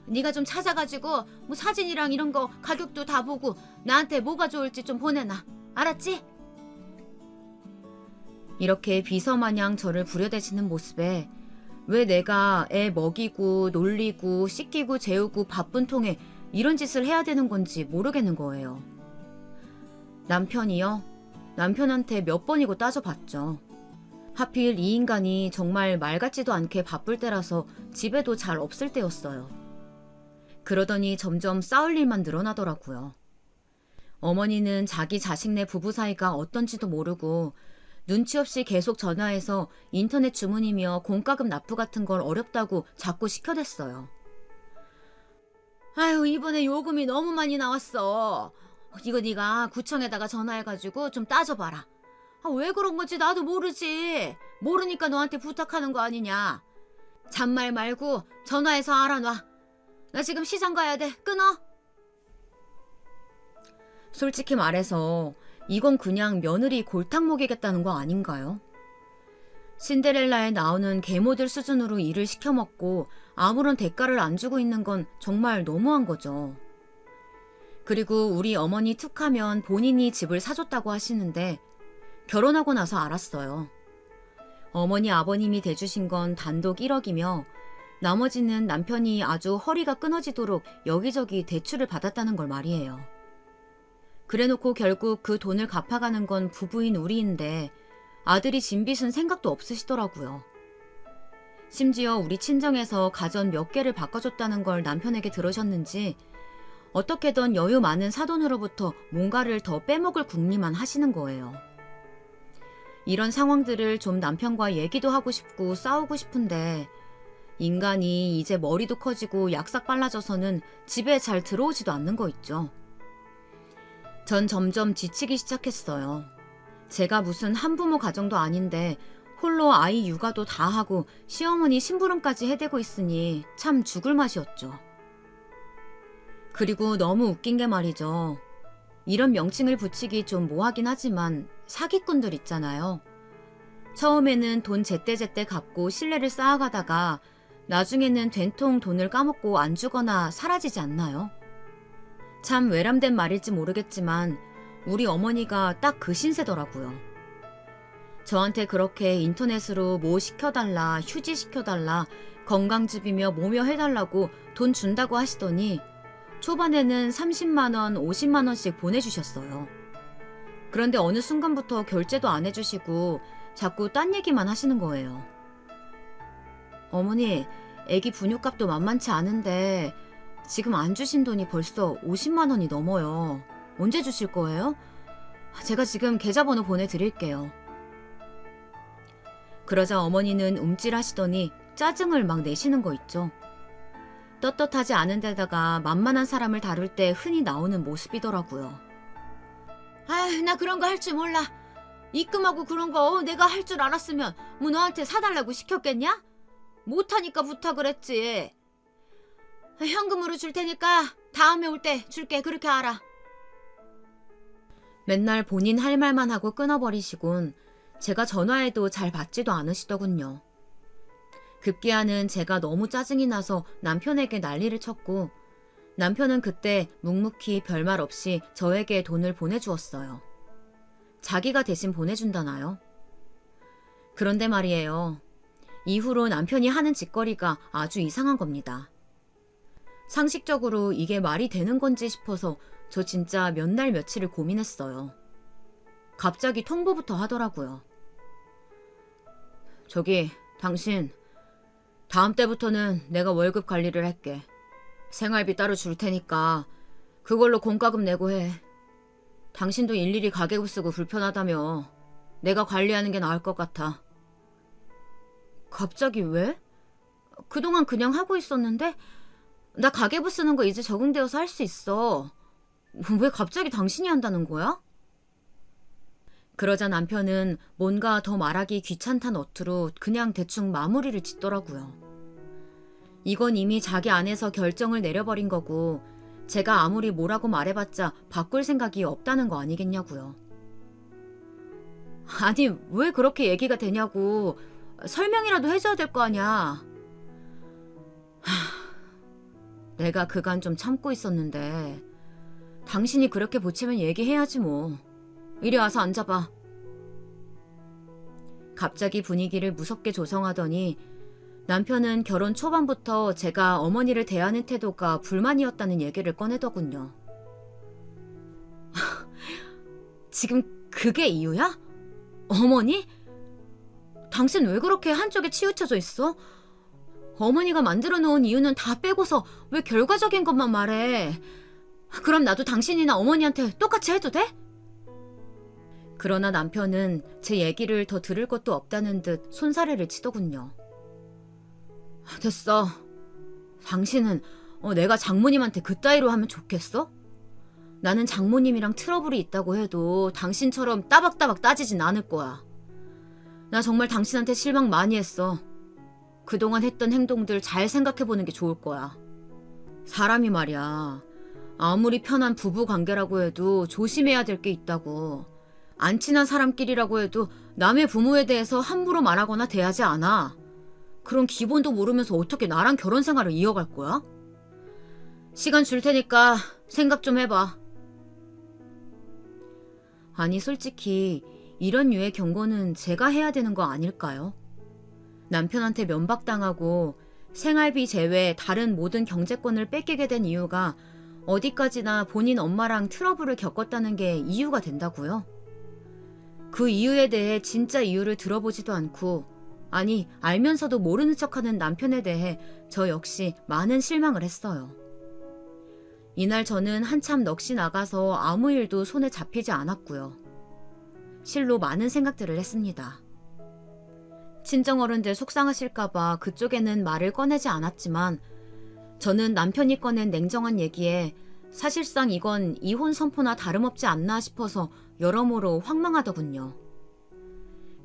네가 좀 찾아가지고 뭐 사진이랑 이런 거 가격도 다 보고 나한테 뭐가 좋을지 좀 보내놔. 알았지? 이렇게 비서마냥 저를 부려대시는 모습에 왜 내가 애 먹이고 놀리고 씻기고 재우고 바쁜 통에 이런 짓을 해야 되는 건지 모르겠는 거예요. 남편이요? 남편한테 몇 번이고 따져봤죠. 하필 이 인간이 정말 말 같지도 않게 바쁠 때라서 집에도 잘 없을 때였어요. 그러더니 점점 싸울 일만 늘어나더라고요. 어머니는 자기 자식네 부부 사이가 어떤지도 모르고 눈치 없이 계속 전화해서 인터넷 주문이며 공과금 납부 같은 걸 어렵다고 자꾸 시켜댔어요. 아유, 이번에 요금이 너무 많이 나왔어. 이거 네가 구청에다가 전화해가지고 좀 따져봐라. 왜 그런 건지 나도 모르지. 모르니까 너한테 부탁하는 거 아니냐. 잔말 말고 전화해서 알아놔. 나 지금 시장 가야 돼. 끊어. 솔직히 말해서 이건 그냥 며느리 골탕 먹이겠다는 거 아닌가요? 신데렐라에 나오는 계모들 수준으로 일을 시켜먹고 아무런 대가를 안 주고 있는 건 정말 너무한 거죠. 그리고 우리 어머니 툭하면 본인이 집을 사줬다고 하시는데 결혼하고 나서 알았어요. 어머니 아버님이 대주신 건 단독 1억이며 나머지는 남편이 아주 허리가 끊어지도록 여기저기 대출을 받았다는 걸 말이에요. 그래놓고 결국 그 돈을 갚아가는 건 부부인 우리인데 아들이 진 빚은 생각도 없으시더라고요. 심지어 우리 친정에서 가전 몇 개를 바꿔줬다는 걸 남편에게 들으셨는지 어떻게든 여유 많은 사돈으로부터 뭔가를 더 빼먹을 궁리만 하시는 거예요. 이런 상황들을 좀 남편과 얘기도 하고 싶고 싸우고 싶은데 인간이 이제 머리도 커지고 약삭 빨라져서는 집에 잘 들어오지도 않는 거 있죠. 전 점점 지치기 시작했어요. 제가 무슨 한부모 가정도 아닌데 홀로 아이 육아도 다 하고 시어머니 심부름까지 해대고 있으니 참 죽을 맛이었죠. 그리고 너무 웃긴 게 말이죠. 이런 명칭을 붙이기 좀 뭐하긴 하지만 사기꾼들 있잖아요. 처음에는 돈 제때제때 갚고 신뢰를 쌓아가다가 나중에는 된통 돈을 까먹고 안 주거나 사라지지 않나요? 참 외람된 말일지 모르겠지만 우리 어머니가 딱 그 신세더라고요. 저한테 그렇게 인터넷으로 뭐 시켜달라, 휴지 시켜달라, 건강즙이며 뭐며 해달라고 돈 준다고 하시더니 초반에는 30만 원, 50만 원씩 보내주셨어요. 그런데 어느 순간부터 결제도 안 해주시고 자꾸 딴 얘기만 하시는 거예요. 어머니, 애기 분유값도 만만치 않은데 지금 안 주신 돈이 벌써 50만 원이 넘어요. 언제 주실 거예요? 제가 지금 계좌번호 보내드릴게요. 그러자 어머니는 움찔하시더니 짜증을 막 내시는 거 있죠. 떳떳하지 않은 데다가 만만한 사람을 다룰 때 흔히 나오는 모습이더라고요. 아휴, 나 그런 거 할 줄 몰라. 입금하고 그런 거 내가 할 줄 알았으면 뭐 너한테 사달라고 시켰겠냐? 못하니까 부탁을 했지. 현금으로 줄 테니까 다음에 올 때 줄게. 그렇게 알아. 맨날 본인 할 말만 하고 끊어버리시곤 제가 전화해도 잘 받지도 않으시더군요. 급기야는 제가 너무 짜증이 나서 남편에게 난리를 쳤고 남편은 그때 묵묵히 별말 없이 저에게 돈을 보내주었어요. 자기가 대신 보내준다나요? 그런데 말이에요. 이후로 남편이 하는 짓거리가 아주 이상한 겁니다. 상식적으로 이게 말이 되는 건지 싶어서 저 진짜 몇 날 며칠을 고민했어요. 갑자기 통보부터 하더라고요. 저기, 당신, 다음 때부터는 내가 월급 관리를 할게. 생활비 따로 줄 테니까 그걸로 공과금 내고 해. 당신도 일일이 가계부 쓰고 불편하다며 내가 관리하는 게 나을 것 같아. 갑자기 왜? 그동안 그냥 하고 있었는데 나 가계부 쓰는 거 이제 적응되어서 할 수 있어. 왜 갑자기 당신이 한다는 거야? 그러자 남편은 뭔가 더 말하기 귀찮다는 어투로 그냥 대충 마무리를 짓더라고요. 이건 이미 자기 안에서 결정을 내려버린 거고 제가 아무리 뭐라고 말해봤자 바꿀 생각이 없다는 거 아니겠냐고요. 아니, 왜 그렇게 얘기가 되냐고. 설명이라도 해줘야 될 거 아니야. 내가 그간 좀 참고 있었는데 당신이 그렇게 보채면 얘기해야지 뭐. 이리 와서 앉아봐. 갑자기 분위기를 무섭게 조성하더니 남편은 결혼 초반부터 제가 어머니를 대하는 태도가 불만이었다는 얘기를 꺼내더군요. 지금 그게 이유야? 어머니? 당신 왜 그렇게 한쪽에 치우쳐져 있어? 어머니가 만들어 놓은 이유는 다 빼고서 왜 결과적인 것만 말해? 그럼 나도 당신이나 어머니한테 똑같이 해도 돼? 그러나 남편은 제 얘기를 더 들을 것도 없다는 듯 손사래를 치더군요. 됐어. 당신은 내가 장모님한테 그따위로 하면 좋겠어? 나는 장모님이랑 트러블이 있다고 해도 당신처럼 따박따박 따지진 않을 거야. 나 정말 당신한테 실망 많이 했어. 그동안 했던 행동들 잘 생각해보는 게 좋을 거야. 사람이 말이야. 아무리 편한 부부 관계라고 해도 조심해야 될 게 있다고. 안 친한 사람끼리라고 해도 남의 부모에 대해서 함부로 말하거나 대하지 않아. 그런 기본도 모르면서 어떻게 나랑 결혼 생활을 이어갈 거야? 시간 줄 테니까 생각 좀 해봐. 아니 솔직히 이런 유의 경고는 제가 해야 되는 거 아닐까요? 남편한테 면박당하고 생활비 제외 다른 모든 경제권을 뺏기게 된 이유가 어디까지나 본인 엄마랑 트러블을 겪었다는 게 이유가 된다고요? 그 이유에 대해 진짜 이유를 들어보지도 않고, 아니 알면서도 모르는 척하는 남편에 대해 저 역시 많은 실망을 했어요. 이날 저는 한참 넋이 나가서 아무 일도 손에 잡히지 않았고요. 실로 많은 생각들을 했습니다. 친정어른들 속상하실까봐 그쪽에는 말을 꺼내지 않았지만 저는 남편이 꺼낸 냉정한 얘기에 사실상 이건 이혼 선포나 다름없지 않나 싶어서 여러모로 황망하더군요.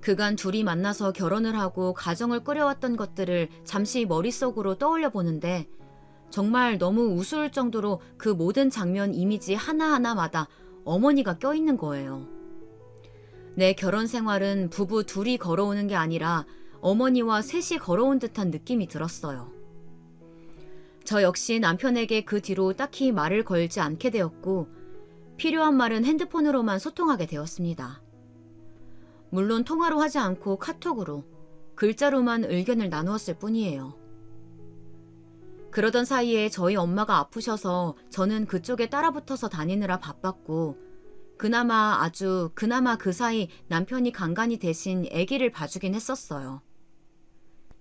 그간 둘이 만나서 결혼을 하고 가정을 꾸려왔던 것들을 잠시 머릿속으로 떠올려 보는데 정말 너무 우스울 정도로 그 모든 장면 이미지 하나하나마다 어머니가 껴있는 거예요. 내 결혼 생활은 부부 둘이 걸어오는 게 아니라 어머니와 셋이 걸어온 듯한 느낌이 들었어요. 저 역시 남편에게 그 뒤로 딱히 말을 걸지 않게 되었고 필요한 말은 핸드폰으로만 소통하게 되었습니다. 물론 통화로 하지 않고 카톡으로, 글자로만 의견을 나누었을 뿐이에요. 그러던 사이에 저희 엄마가 아프셔서 저는 그쪽에 따라붙어서 다니느라 바빴고 그나마 그 사이 남편이 간간히 대신 아기를 봐주긴 했었어요.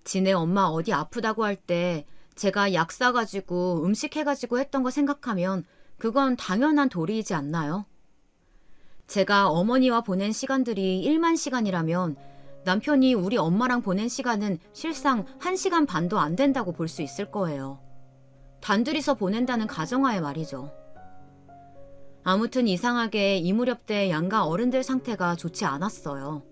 지네 엄마 어디 아프다고 할 때 제가 약 사가지고 음식 해가지고 했던 거 생각하면 그건 당연한 도리이지 않나요? 제가 어머니와 보낸 시간들이 1만 시간이라면 남편이 우리 엄마랑 보낸 시간은 실상 1시간 반도 안 된다고 볼 수 있을 거예요. 단둘이서 보낸다는 가정하에 말이죠. 아무튼 이상하게 이 무렵 때 양가 어른들 상태가 좋지 않았어요.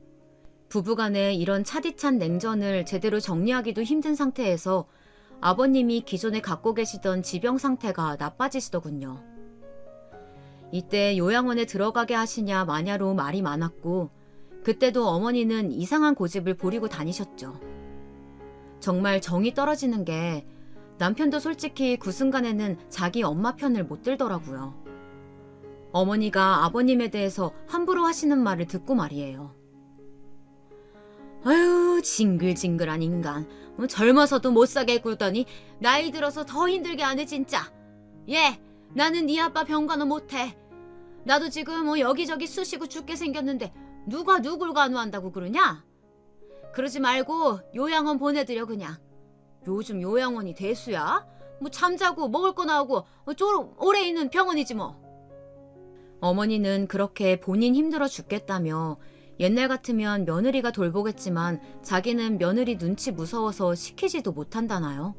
부부간에 이런 차디찬 냉전을 제대로 정리하기도 힘든 상태에서 아버님이 기존에 갖고 계시던 지병 상태가 나빠지시더군요. 이때 요양원에 들어가게 하시냐 마냐로 말이 많았고 그때도 어머니는 이상한 고집을 부리고 다니셨죠. 정말 정이 떨어지는 게 남편도 솔직히 그 순간에는 자기 엄마 편을 못 들더라고요. 어머니가 아버님에 대해서 함부로 하시는 말을 듣고 말이에요. 아유, 징글징글한 인간. 젊어서도 못 사게 굴더니 나이 들어서 더 힘들게 하네 진짜. 예, 나는 네 아빠 병간호 못해. 나도 지금 여기저기 쑤시고 죽게 생겼는데 누가 누굴 간호한다고 그러냐? 그러지 말고 요양원 보내드려 그냥. 요즘 요양원이 대수야? 잠자고 먹을 거 나오고 오래 있는 병원이지 뭐. 어머니는 그렇게 본인 힘들어 죽겠다며 옛날 같으면 며느리가 돌보겠지만 자기는 며느리 눈치 무서워서 시키지도 못한다나요?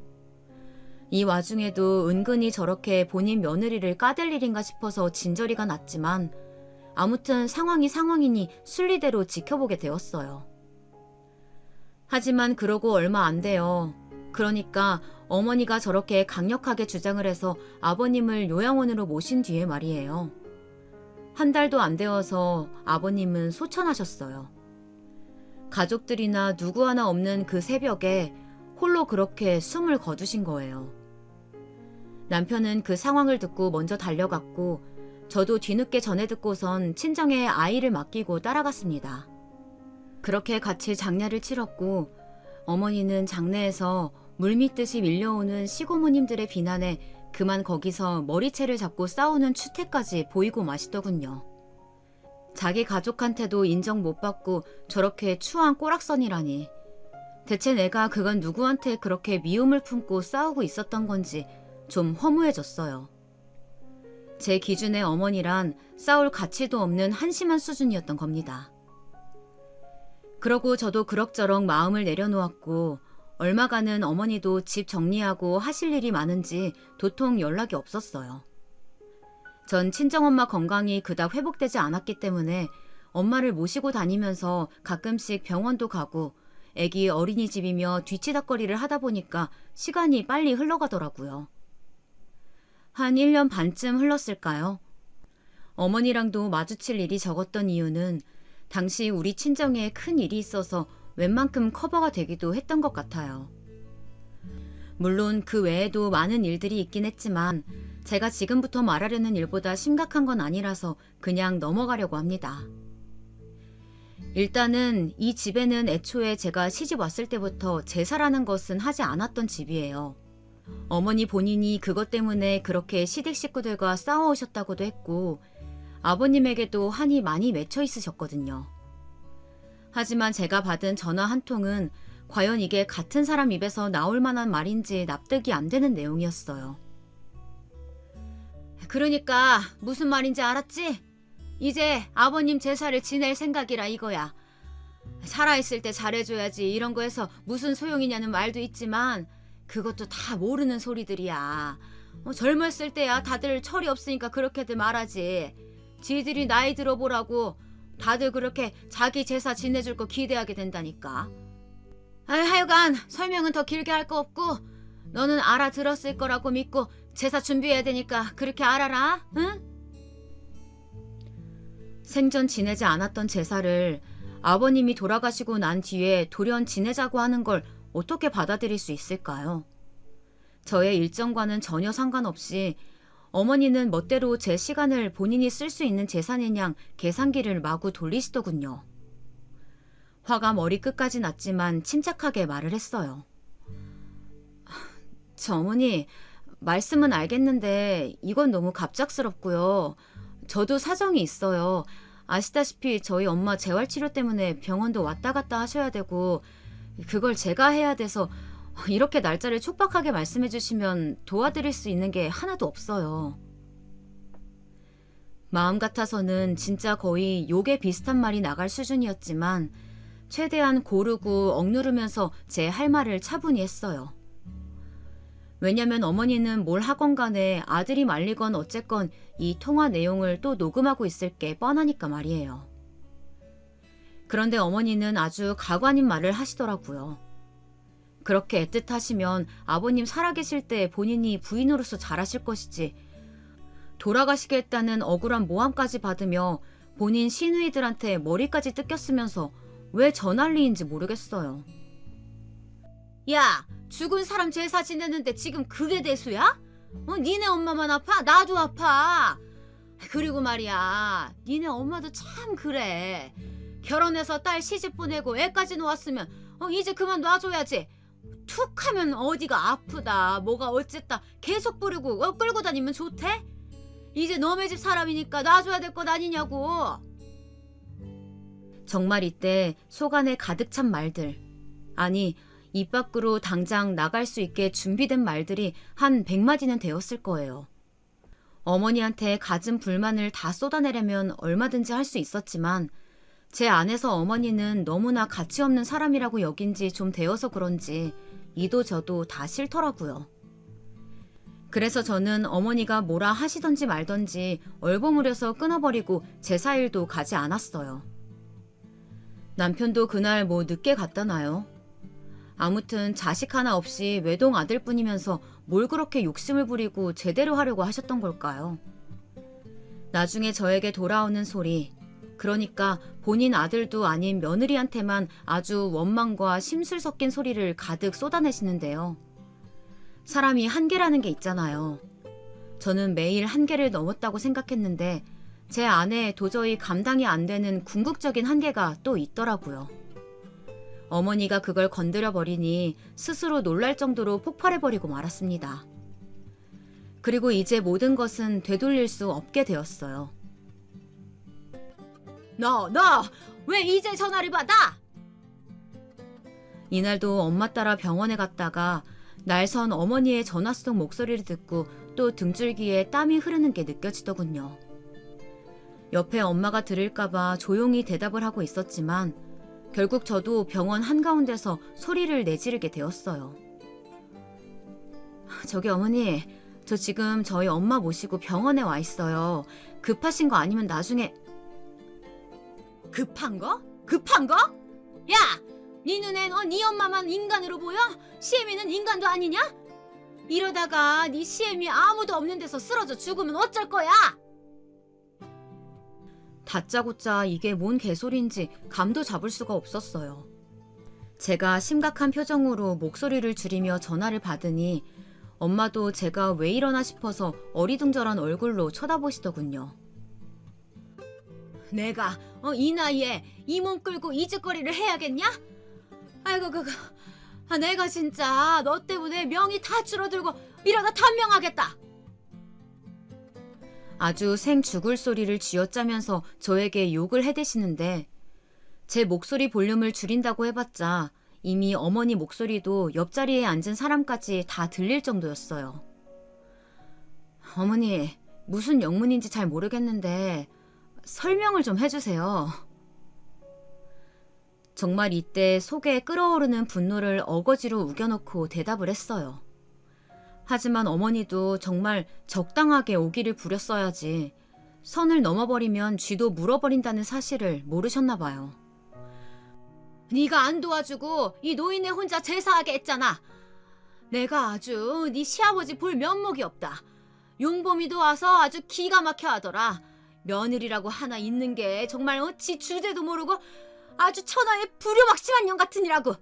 이 와중에도 은근히 저렇게 본인 며느리를 까댈 일인가 싶어서 진저리가 났지만 아무튼 상황이 상황이니 순리대로 지켜보게 되었어요. 하지만 그러고 얼마 안 돼요. 그러니까 어머니가 저렇게 강력하게 주장을 해서 아버님을 요양원으로 모신 뒤에 말이에요. 한 달도 안 되어서 아버님은 소천하셨어요. 가족들이나 누구 하나 없는 그 새벽에 홀로 그렇게 숨을 거두신 거예요. 남편은 그 상황을 듣고 먼저 달려갔고 저도 뒤늦게 전해 듣고선 친정에 아이를 맡기고 따라갔습니다. 그렇게 같이 장례를 치렀고 어머니는 장례에서 물밀듯이 밀려오는 시고모님들의 비난에 그만 거기서 머리채를 잡고 싸우는 추태까지 보이고 마시더군요. 자기 가족한테도 인정 못 받고 저렇게 추한 꼬락선이라니. 대체 내가 그간 누구한테 그렇게 미움을 품고 싸우고 있었던 건지 좀 허무해졌어요. 제 기준의 어머니란 싸울 가치도 없는 한심한 수준이었던 겁니다. 그러고 저도 그럭저럭 마음을 내려놓았고 얼마간은 어머니도 집 정리하고 하실 일이 많은지 도통 연락이 없었어요. 전 친정엄마 건강이 그닥 회복되지 않았기 때문에 엄마를 모시고 다니면서 가끔씩 병원도 가고 애기 어린이집이며 뒤치다꺼리를 하다 보니까 시간이 빨리 흘러가더라고요. 한 1년 반쯤 흘렀을까요? 어머니랑도 마주칠 일이 적었던 이유는 당시 우리 친정에 큰 일이 있어서 웬만큼 커버가 되기도 했던 것 같아요. 물론 그 외에도 많은 일들이 있긴 했지만 제가 지금부터 말하려는 일보다 심각한 건 아니라서 그냥 넘어가려고 합니다. 일단은 이 집에는 애초에 제가 시집 왔을 때부터 제사라는 것은 하지 않았던 집이에요. 어머니 본인이 그것 때문에 그렇게 시댁 식구들과 싸워오셨다고도 했고 아버님에게도 한이 많이 맺혀 있으셨거든요. 하지만 제가 받은 전화 한 통은 과연 이게 같은 사람 입에서 나올 만한 말인지 납득이 안 되는 내용이었어요. 그러니까 무슨 말인지 알았지? 이제 아버님 제사를 지낼 생각이라 이거야. 살아있을 때 잘해줘야지 이런 거 해서 무슨 소용이냐는 말도 있지만 그것도 다 모르는 소리들이야. 젊었을 때야 다들 철이 없으니까 그렇게들 말하지. 지들이 나이 들어보라고 다들 그렇게 자기 제사 지내줄 거 기대하게 된다니까. 하여간 설명은 더 길게 할 거 없고 너는 알아들었을 거라고 믿고 제사 준비해야 되니까 그렇게 알아라. 응? 생전 지내지 않았던 제사를 아버님이 돌아가시고 난 뒤에 돌연 지내자고 하는 걸 어떻게 받아들일 수 있을까요? 저의 일정과는 전혀 상관없이 어머니는 멋대로 제 시간을 본인이 쓸 수 있는 재산인 양 계산기를 마구 돌리시더군요. 화가 머리끝까지 났지만 침착하게 말을 했어요. 저 어머니, 말씀은 알겠는데 이건 너무 갑작스럽고요. 저도 사정이 있어요. 아시다시피 저희 엄마 재활치료 때문에 병원도 왔다 갔다 하셔야 되고 그걸 제가 해야 돼서 이렇게 날짜를 촉박하게 말씀해 주시면 도와드릴 수 있는 게 하나도 없어요. 마음 같아서는 진짜 거의 욕에 비슷한 말이 나갈 수준이었지만 최대한 고르고 억누르면서 제 할 말을 차분히 했어요. 왜냐면 어머니는 뭘 하건 간에 아들이 말리건 어쨌건 이 통화 내용을 또 녹음하고 있을 게 뻔하니까 말이에요. 그런데 어머니는 아주 가관인 말을 하시더라고요. 그렇게 애틋하시면 아버님 살아계실 때 본인이 부인으로서 잘하실 것이지 돌아가시겠다는 억울한 모함까지 받으며 본인 시누이들한테 머리까지 뜯겼으면서 왜 저 난리인지 모르겠어요. 야! 죽은 사람 제사 지내는데 지금 그게 대수야? 니네 엄마만 아파? 나도 아파. 그리고 말이야, 니네 엄마도 참 그래. 결혼해서 딸 시집 보내고 애까지 놓았으면 이제 그만 놔줘야지. 툭 하면 어디가 아프다 뭐가 어쨌다 계속 부르고 끌고 다니면 좋대? 이제 너네 집 사람이니까 놔줘야 될 것 아니냐고. 정말 이때 속 안에 가득 찬 말들, 아니 입 밖으로 당장 나갈 수 있게 준비된 말들이 한 100마디는 되었을 거예요. 어머니한테 갖은 불만을 다 쏟아내려면 얼마든지 할 수 있었지만 제 안에서 어머니는 너무나 가치 없는 사람이라고 여긴 지 좀 되어서 그런지 이도 저도 다 싫더라고요. 그래서 저는 어머니가 뭐라 하시던지 말던지 얼버무려서 끊어버리고 제사일도 가지 않았어요. 남편도 그날 뭐 늦게 갔다나요? 아무튼 자식 하나 없이 외동 아들뿐이면서 뭘 그렇게 욕심을 부리고 제대로 하려고 하셨던 걸까요? 나중에 저에게 돌아오는 소리, 그러니까 본인 아들도 아닌 며느리한테만 아주 원망과 심술 섞인 소리를 가득 쏟아내시는데요. 사람이 한계라는 게 있잖아요. 저는 매일 한계를 넘었다고 생각했는데 제 안에 도저히 감당이 안 되는 궁극적인 한계가 또 있더라고요. 어머니가 그걸 건드려버리니 스스로 놀랄 정도로 폭발해버리고 말았습니다. 그리고 이제 모든 것은 되돌릴 수 없게 되었어요. 너 왜 이제 전화를 받아? 이날도 엄마 따라 병원에 갔다가 날선 어머니의 전화 속 목소리를 듣고 또 등줄기에 땀이 흐르는 게 느껴지더군요. 옆에 엄마가 들을까봐 조용히 대답을 하고 있었지만 결국 저도 병원 한가운데서 소리를 내지르게 되었어요. 저기 어머니, 저 지금 저희 엄마 모시고 병원에 와 있어요. 급하신 거 아니면 나중에... 급한 거? 급한 거? 야! 네 눈엔 네 엄마만 인간으로 보여? 시애미는 인간도 아니냐? 이러다가 네 시애미 아무도 없는 데서 쓰러져 죽으면 어쩔 거야? 다짜고짜 이게 뭔 개소리인지 감도 잡을 수가 없었어요. 제가 심각한 표정으로 목소리를 줄이며 전화를 받으니 엄마도 제가 왜 이러나 싶어서 어리둥절한 얼굴로 쳐다보시더군요. 내가 이 나이에 이 몸 끌고 이 짓거리를 해야겠냐? 아이고 그거 내가 진짜 너 때문에 명이 다 줄어들고 이러다 단명하겠다. 아주 생 죽을 소리를 쥐어짜면서 저에게 욕을 해대시는데 제 목소리 볼륨을 줄인다고 해봤자 이미 어머니 목소리도 옆자리에 앉은 사람까지 다 들릴 정도였어요. 어머니, 무슨 영문인지 잘 모르겠는데 설명을 좀 해주세요. 정말 이때 속에 끓어오르는 분노를 어거지로 우겨놓고 대답을 했어요. 하지만 어머니도 정말 적당하게 오기를 부렸어야지 선을 넘어버리면 쥐도 물어버린다는 사실을 모르셨나 봐요. 네가 안 도와주고 이 노인네 혼자 제사하게 했잖아. 내가 아주 네 시아버지 볼 면목이 없다. 용범이도 와서 아주 기가 막혀 하더라. 며느리라고 하나 있는 게 정말 지 주제도 모르고 아주 천하의 불효막심한 년 같으니라고.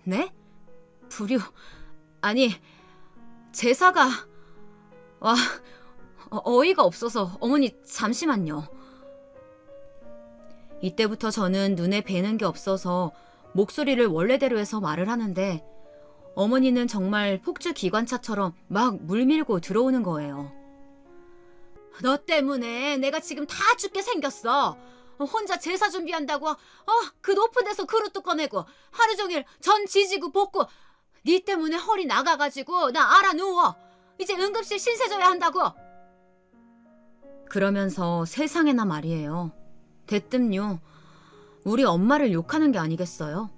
네? 불효... 아니 제사가... 와... 어이가 없어서 어머니 잠시만요. 이때부터 저는 눈에 뵈는 게 없어서 목소리를 원래대로 해서 말을 하는데 어머니는 정말 폭주 기관차처럼 막 물밀고 들어오는 거예요. 너 때문에 내가 지금 다 죽게 생겼어. 혼자 제사 준비한다고 그 높은 데서 그릇도 꺼내고 하루 종일 전 지지고 볶고 네 때문에 허리 나가가지고 나 알아 누워. 이제 응급실 신세 져야 한다고. 그러면서 세상에나 말이에요. 대뜸요. 우리 엄마를 욕하는 게 아니겠어요?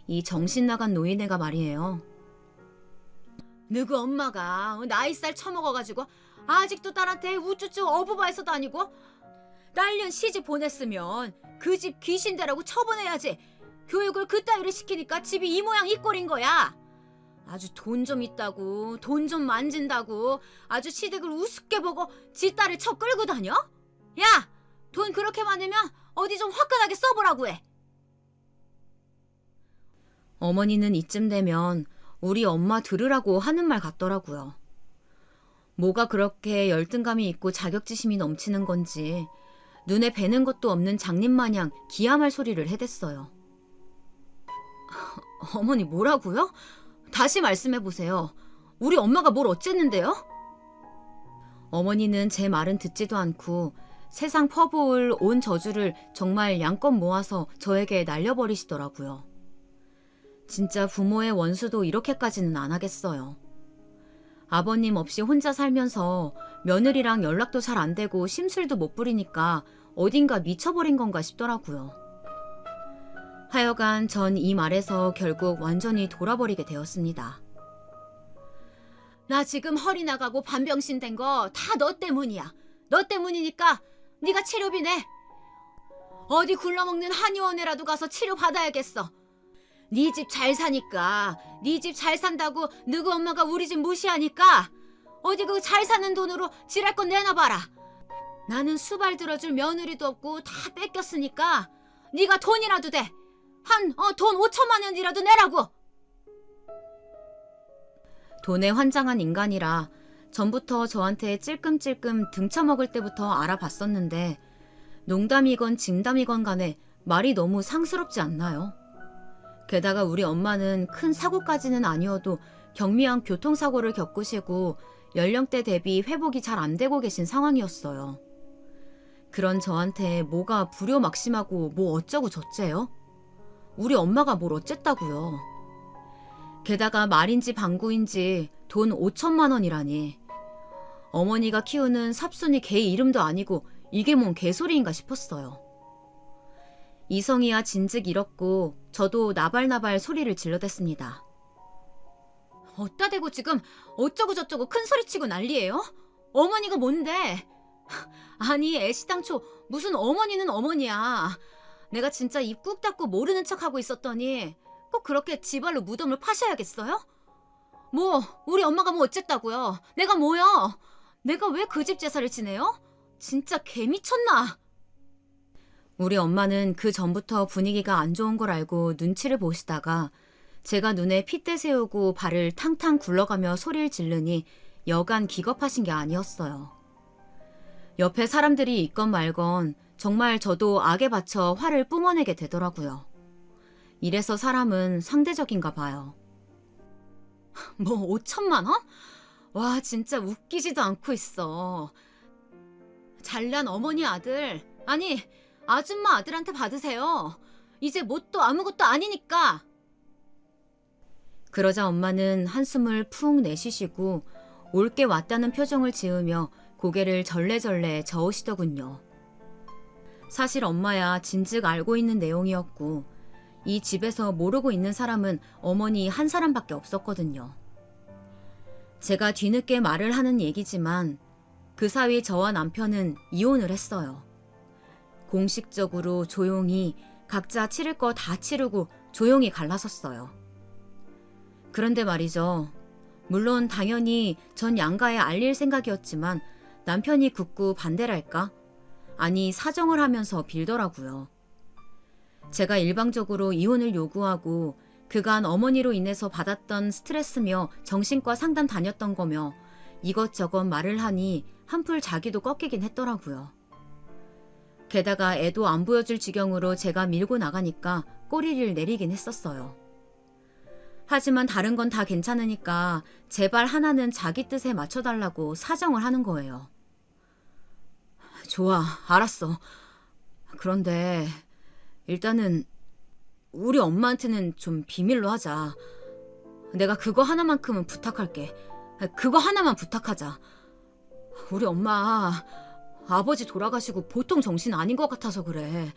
이 정신 나간 노인네가 말이에요. 누구 엄마가 나이살 처먹어가지고 아직도 딸한테 우쭈쭈 어부바에서 다니고 딸년 시집 보냈으면 그 집 귀신대라고 처분해야지. 교육을 그따위로 시키니까 집이 이 모양 이 꼴인 거야. 아주 돈 좀 있다고 돈 좀 만진다고 아주 시댁을 우습게 보고 지 딸을 쳐 끌고 다녀? 야! 돈 그렇게 많으면 어디 좀 화끈하게 써보라고 해. 어머니는 이쯤 되면 우리 엄마 들으라고 하는 말 같더라고요. 뭐가 그렇게 열등감이 있고 자격지심이 넘치는 건지 눈에 뵈는 것도 없는 장님 마냥 기함할 소리를 해댔어요. 어머니 뭐라고요? 다시 말씀해보세요. 우리 엄마가 뭘 어쨌는데요? 어머니는 제 말은 듣지도 않고 세상 퍼부을 온 저주를 정말 양껏 모아서 저에게 날려버리시더라고요. 진짜 부모의 원수도 이렇게까지는 안 하겠어요. 아버님 없이 혼자 살면서 며느리랑 연락도 잘 안 되고 심술도 못 부리니까 어딘가 미쳐버린 건가 싶더라고요. 하여간 전 이 말에서 결국 완전히 돌아버리게 되었습니다. 나 지금 허리 나가고 반병신 된 거 다 너 때문이야. 너 때문이니까 네가 치료비 내. 어디 굴러먹는 한의원에라도 가서 치료 받아야겠어. 네 집 잘 사니까 네 집 잘 산다고 너희 엄마가 우리 집 무시하니까 어디 그 잘 사는 돈으로 지랄 건 내놔봐라. 나는 수발 들어줄 며느리도 없고 다 뺏겼으니까 네가 돈이라도 돼. 돈 5천만 원이라도 내라고. 돈에 환장한 인간이라 전부터 저한테 찔끔찔끔 등쳐먹을 때부터 알아봤었는데 농담이건 진담이건 간에 말이 너무 상스럽지 않나요? 게다가 우리 엄마는 큰 사고까지는 아니어도 경미한 교통사고를 겪으시고 연령대 대비 회복이 잘 안 되고 계신 상황이었어요. 그런 저한테 뭐가 불효막심하고 뭐 어쩌고 저쩌요? 우리 엄마가 뭘 어쨌다고요. 게다가 말인지 방구인지 돈 5천만 원이라니. 어머니가 키우는 삽순이 개 이름도 아니고 이게 뭔 개소리인가 싶었어요. 이성이야 진즉 잃었고 저도 나발나발 소리를 질러댔습니다. 어따 대고 지금 어쩌고 저쩌고 큰 소리치고 난리예요? 어머니가 뭔데? 아니 애시당초 무슨 어머니는 어머니야. 내가 진짜 입 꾹 닫고 모르는 척하고 있었더니 꼭 그렇게 지발로 무덤을 파셔야겠어요? 뭐 우리 엄마가 뭐 어쨌다고요? 내가 뭐요? 내가 왜 그 집 제사를 지내요? 진짜 개 미쳤나? 우리 엄마는 그 전부터 분위기가 안 좋은 걸 알고 눈치를 보시다가 제가 눈에 핏대 세우고 발을 탕탕 굴러가며 소리를 지르니 여간 기겁하신 게 아니었어요. 옆에 사람들이 있건 말건 정말 저도 악에 받쳐 화를 뿜어내게 되더라고요. 이래서 사람은 상대적인가 봐요. 뭐 5천만 원? 와, 진짜 웃기지도 않고 있어. 잘난 어머니 아들, 아니 아줌마 아들한테 받으세요. 이제 뭣도 아무것도 아니니까. 그러자 엄마는 한숨을 푹 내쉬시고 올게 왔다는 표정을 지으며 고개를 절레절레 저으시더군요. 사실 엄마야 진즉 알고 있는 내용이었고 이 집에서 모르고 있는 사람은 어머니 한 사람밖에 없었거든요. 제가 뒤늦게 말을 하는 얘기지만 그 사이 저와 남편은 이혼을 했어요. 공식적으로 조용히 각자 치를 거 다 치르고 조용히 갈라섰어요. 그런데 말이죠. 물론 당연히 전 양가에 알릴 생각이었지만 남편이 굳고 반대랄까? 아니 사정을 하면서 빌더라고요. 제가 일방적으로 이혼을 요구하고 그간 어머니로 인해서 받았던 스트레스며 정신과 상담 다녔던 거며 이것저것 말을 하니 한풀 자기도 꺾이긴 했더라고요. 게다가 애도 안 보여줄 지경으로 제가 밀고 나가니까 꼬리를 내리긴 했었어요. 하지만 다른 건 다 괜찮으니까 제발 하나는 자기 뜻에 맞춰달라고 사정을 하는 거예요. 좋아, 알았어. 그런데 일단은 우리 엄마한테는 좀 비밀로 하자. 내가 그거 하나만큼은 부탁할게. 그거 하나만 부탁하자. 우리 엄마 아버지 돌아가시고 보통 정신 아닌 것 같아서 그래.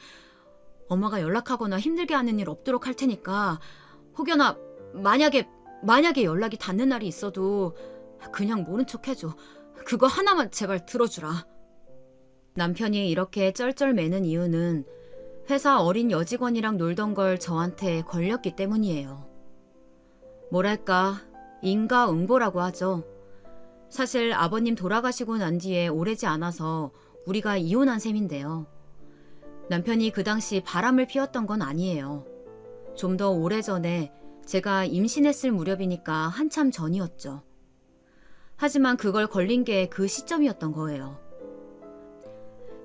엄마가 연락하거나 힘들게 하는 일 없도록 할 테니까 혹여나 만약에 연락이 닿는 날이 있어도 그냥 모른 척 해줘. 그거 하나만 제발 들어주라. 남편이 이렇게 쩔쩔매는 이유는 회사 어린 여직원이랑 놀던 걸 저한테 걸렸기 때문이에요. 뭐랄까 인과응보라고 하죠. 사실 아버님 돌아가시고 난 뒤에 오래지 않아서 우리가 이혼한 셈인데요. 남편이 그 당시 바람을 피웠던 건 아니에요. 좀 더 오래전에 제가 임신했을 무렵이니까 한참 전이었죠. 하지만 그걸 걸린 게 그 시점이었던 거예요.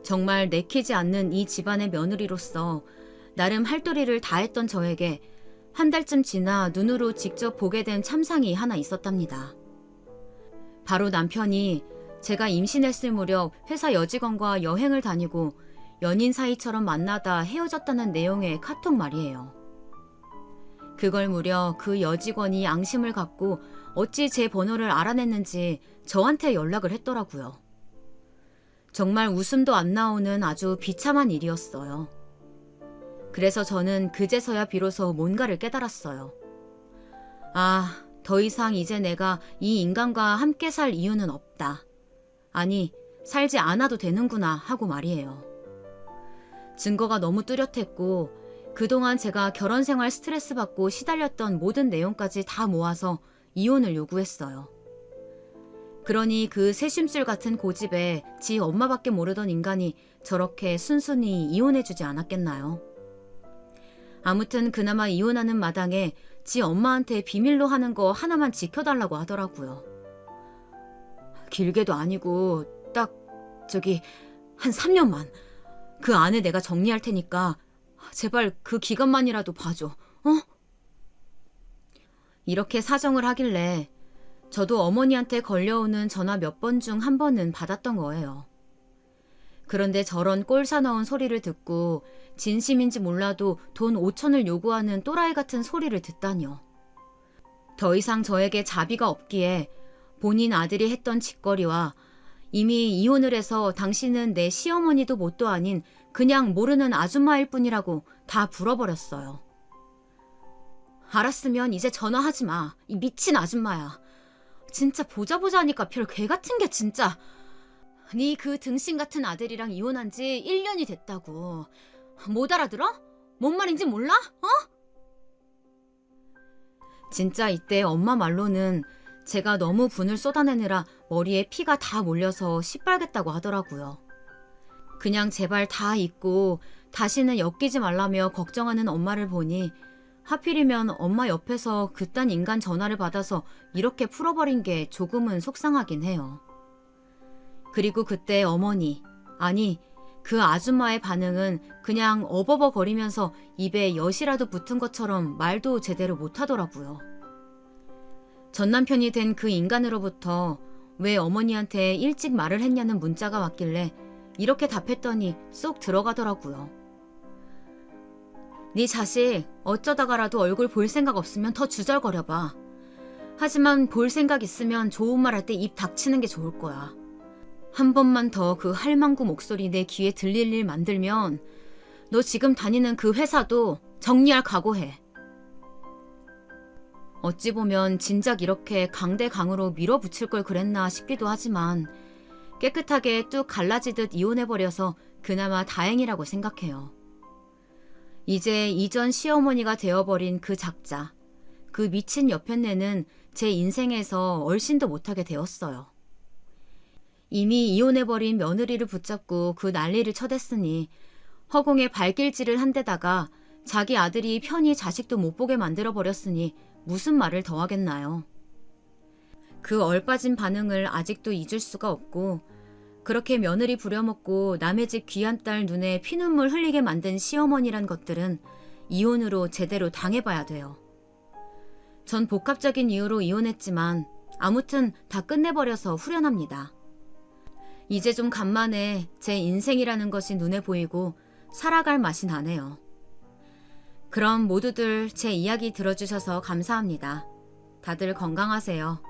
정말 내키지 않는 이 집안의 며느리로서 나름 할도리를 다했던 저에게 한 달쯤 지나 눈으로 직접 보게 된 참상이 하나 있었답니다. 바로 남편이 제가 임신했을 무렵 회사 여직원과 여행을 다니고 연인 사이처럼 만나다 헤어졌다는 내용의 카톡 말이에요. 그걸 무려 그 여직원이 앙심을 갖고 어찌 제 번호를 알아냈는지 저한테 연락을 했더라고요. 정말 웃음도 안 나오는 아주 비참한 일이었어요. 그래서 저는 그제서야 비로소 뭔가를 깨달았어요. 아, 더 이상 이제 내가 이 인간과 함께 살 이유는 없다. 아니, 살지 않아도 되는구나 하고 말이에요. 증거가 너무 뚜렷했고 그동안 제가 결혼 생활 스트레스 받고 시달렸던 모든 내용까지 다 모아서 이혼을 요구했어요. 그러니 그 새심술 같은 고집에 지 엄마밖에 모르던 인간이 저렇게 순순히 이혼해주지 않았겠나요? 아무튼 그나마 이혼하는 마당에 지 엄마한테 비밀로 하는 거 하나만 지켜달라고 하더라고요. 길게도 아니고 딱 한 3년만. 그 안에 내가 정리할 테니까 제발 그 기간만이라도 봐줘. 어? 이렇게 사정을 하길래 저도 어머니한테 걸려오는 전화 몇 번 중 한 번은 받았던 거예요. 그런데 저런 꼴사 넣은 소리를 듣고 진심인지 몰라도 돈 5천을 요구하는 또라이 같은 소리를 듣다니요. 더 이상 저에게 자비가 없기에 본인 아들이 했던 짓거리와 이미 이혼을 해서 당신은 내 시어머니도 뭣도 아닌 그냥 모르는 아줌마일 뿐이라고 다 불어버렸어요. 알았으면 이제 전화하지 마. 이 미친 아줌마야. 진짜 보자 하니까 별 개 같은 게 진짜. 네 그 등신 같은 아들이랑 이혼한 지 1년이 됐다고. 못 알아들어? 뭔 말인지 몰라? 어? 진짜 이때 엄마 말로는 제가 너무 분을 쏟아내느라 머리에 피가 다 몰려서 시뻘겠다고 하더라고요. 그냥 제발 다 잊고 다시는 엮이지 말라며 걱정하는 엄마를 보니 하필이면 엄마 옆에서 그딴 인간 전화를 받아서 이렇게 풀어버린 게 조금은 속상하긴 해요. 그리고 그때 어머니, 아니, 그 아줌마의 반응은 그냥 어버버거리면서 입에 엿이라도 붙은 것처럼 말도 제대로 못하더라고요. 전 남편이 된 그 인간으로부터 왜 어머니한테 일찍 말을 했냐는 문자가 왔길래 이렇게 답했더니 쏙 들어가더라고요. 네 자식 어쩌다가라도 얼굴 볼 생각 없으면 더 주절거려봐. 하지만 볼 생각 있으면 좋은 말 할 때 입 닥치는 게 좋을 거야. 한 번만 더 그 할망구 목소리 내 귀에 들릴 일 만들면 너 지금 다니는 그 회사도 정리할 각오해. 어찌 보면 진작 이렇게 강대강으로 밀어붙일 걸 그랬나 싶기도 하지만 깨끗하게 뚝 갈라지듯 이혼해버려서 그나마 다행이라고 생각해요. 이제 이전 시어머니가 되어버린 그 작자, 그 미친 여편네는 제 인생에서 얼씬도 못하게 되었어요. 이미 이혼해버린 며느리를 붙잡고 그 난리를 쳐댔으니 허공에 발길질을 한 데다가 자기 아들이 편히 자식도 못 보게 만들어버렸으니 무슨 말을 더 하겠나요. 그 얼빠진 반응을 아직도 잊을 수가 없고 그렇게 며느리 부려먹고 남의 집 귀한 딸 눈에 피눈물 흘리게 만든 시어머니란 것들은 이혼으로 제대로 당해봐야 돼요. 전 복합적인 이유로 이혼했지만 아무튼 다 끝내버려서 후련합니다. 이제 좀 간만에 제 인생이라는 것이 눈에 보이고 살아갈 맛이 나네요. 그럼 모두들 제 이야기 들어주셔서 감사합니다. 다들 건강하세요.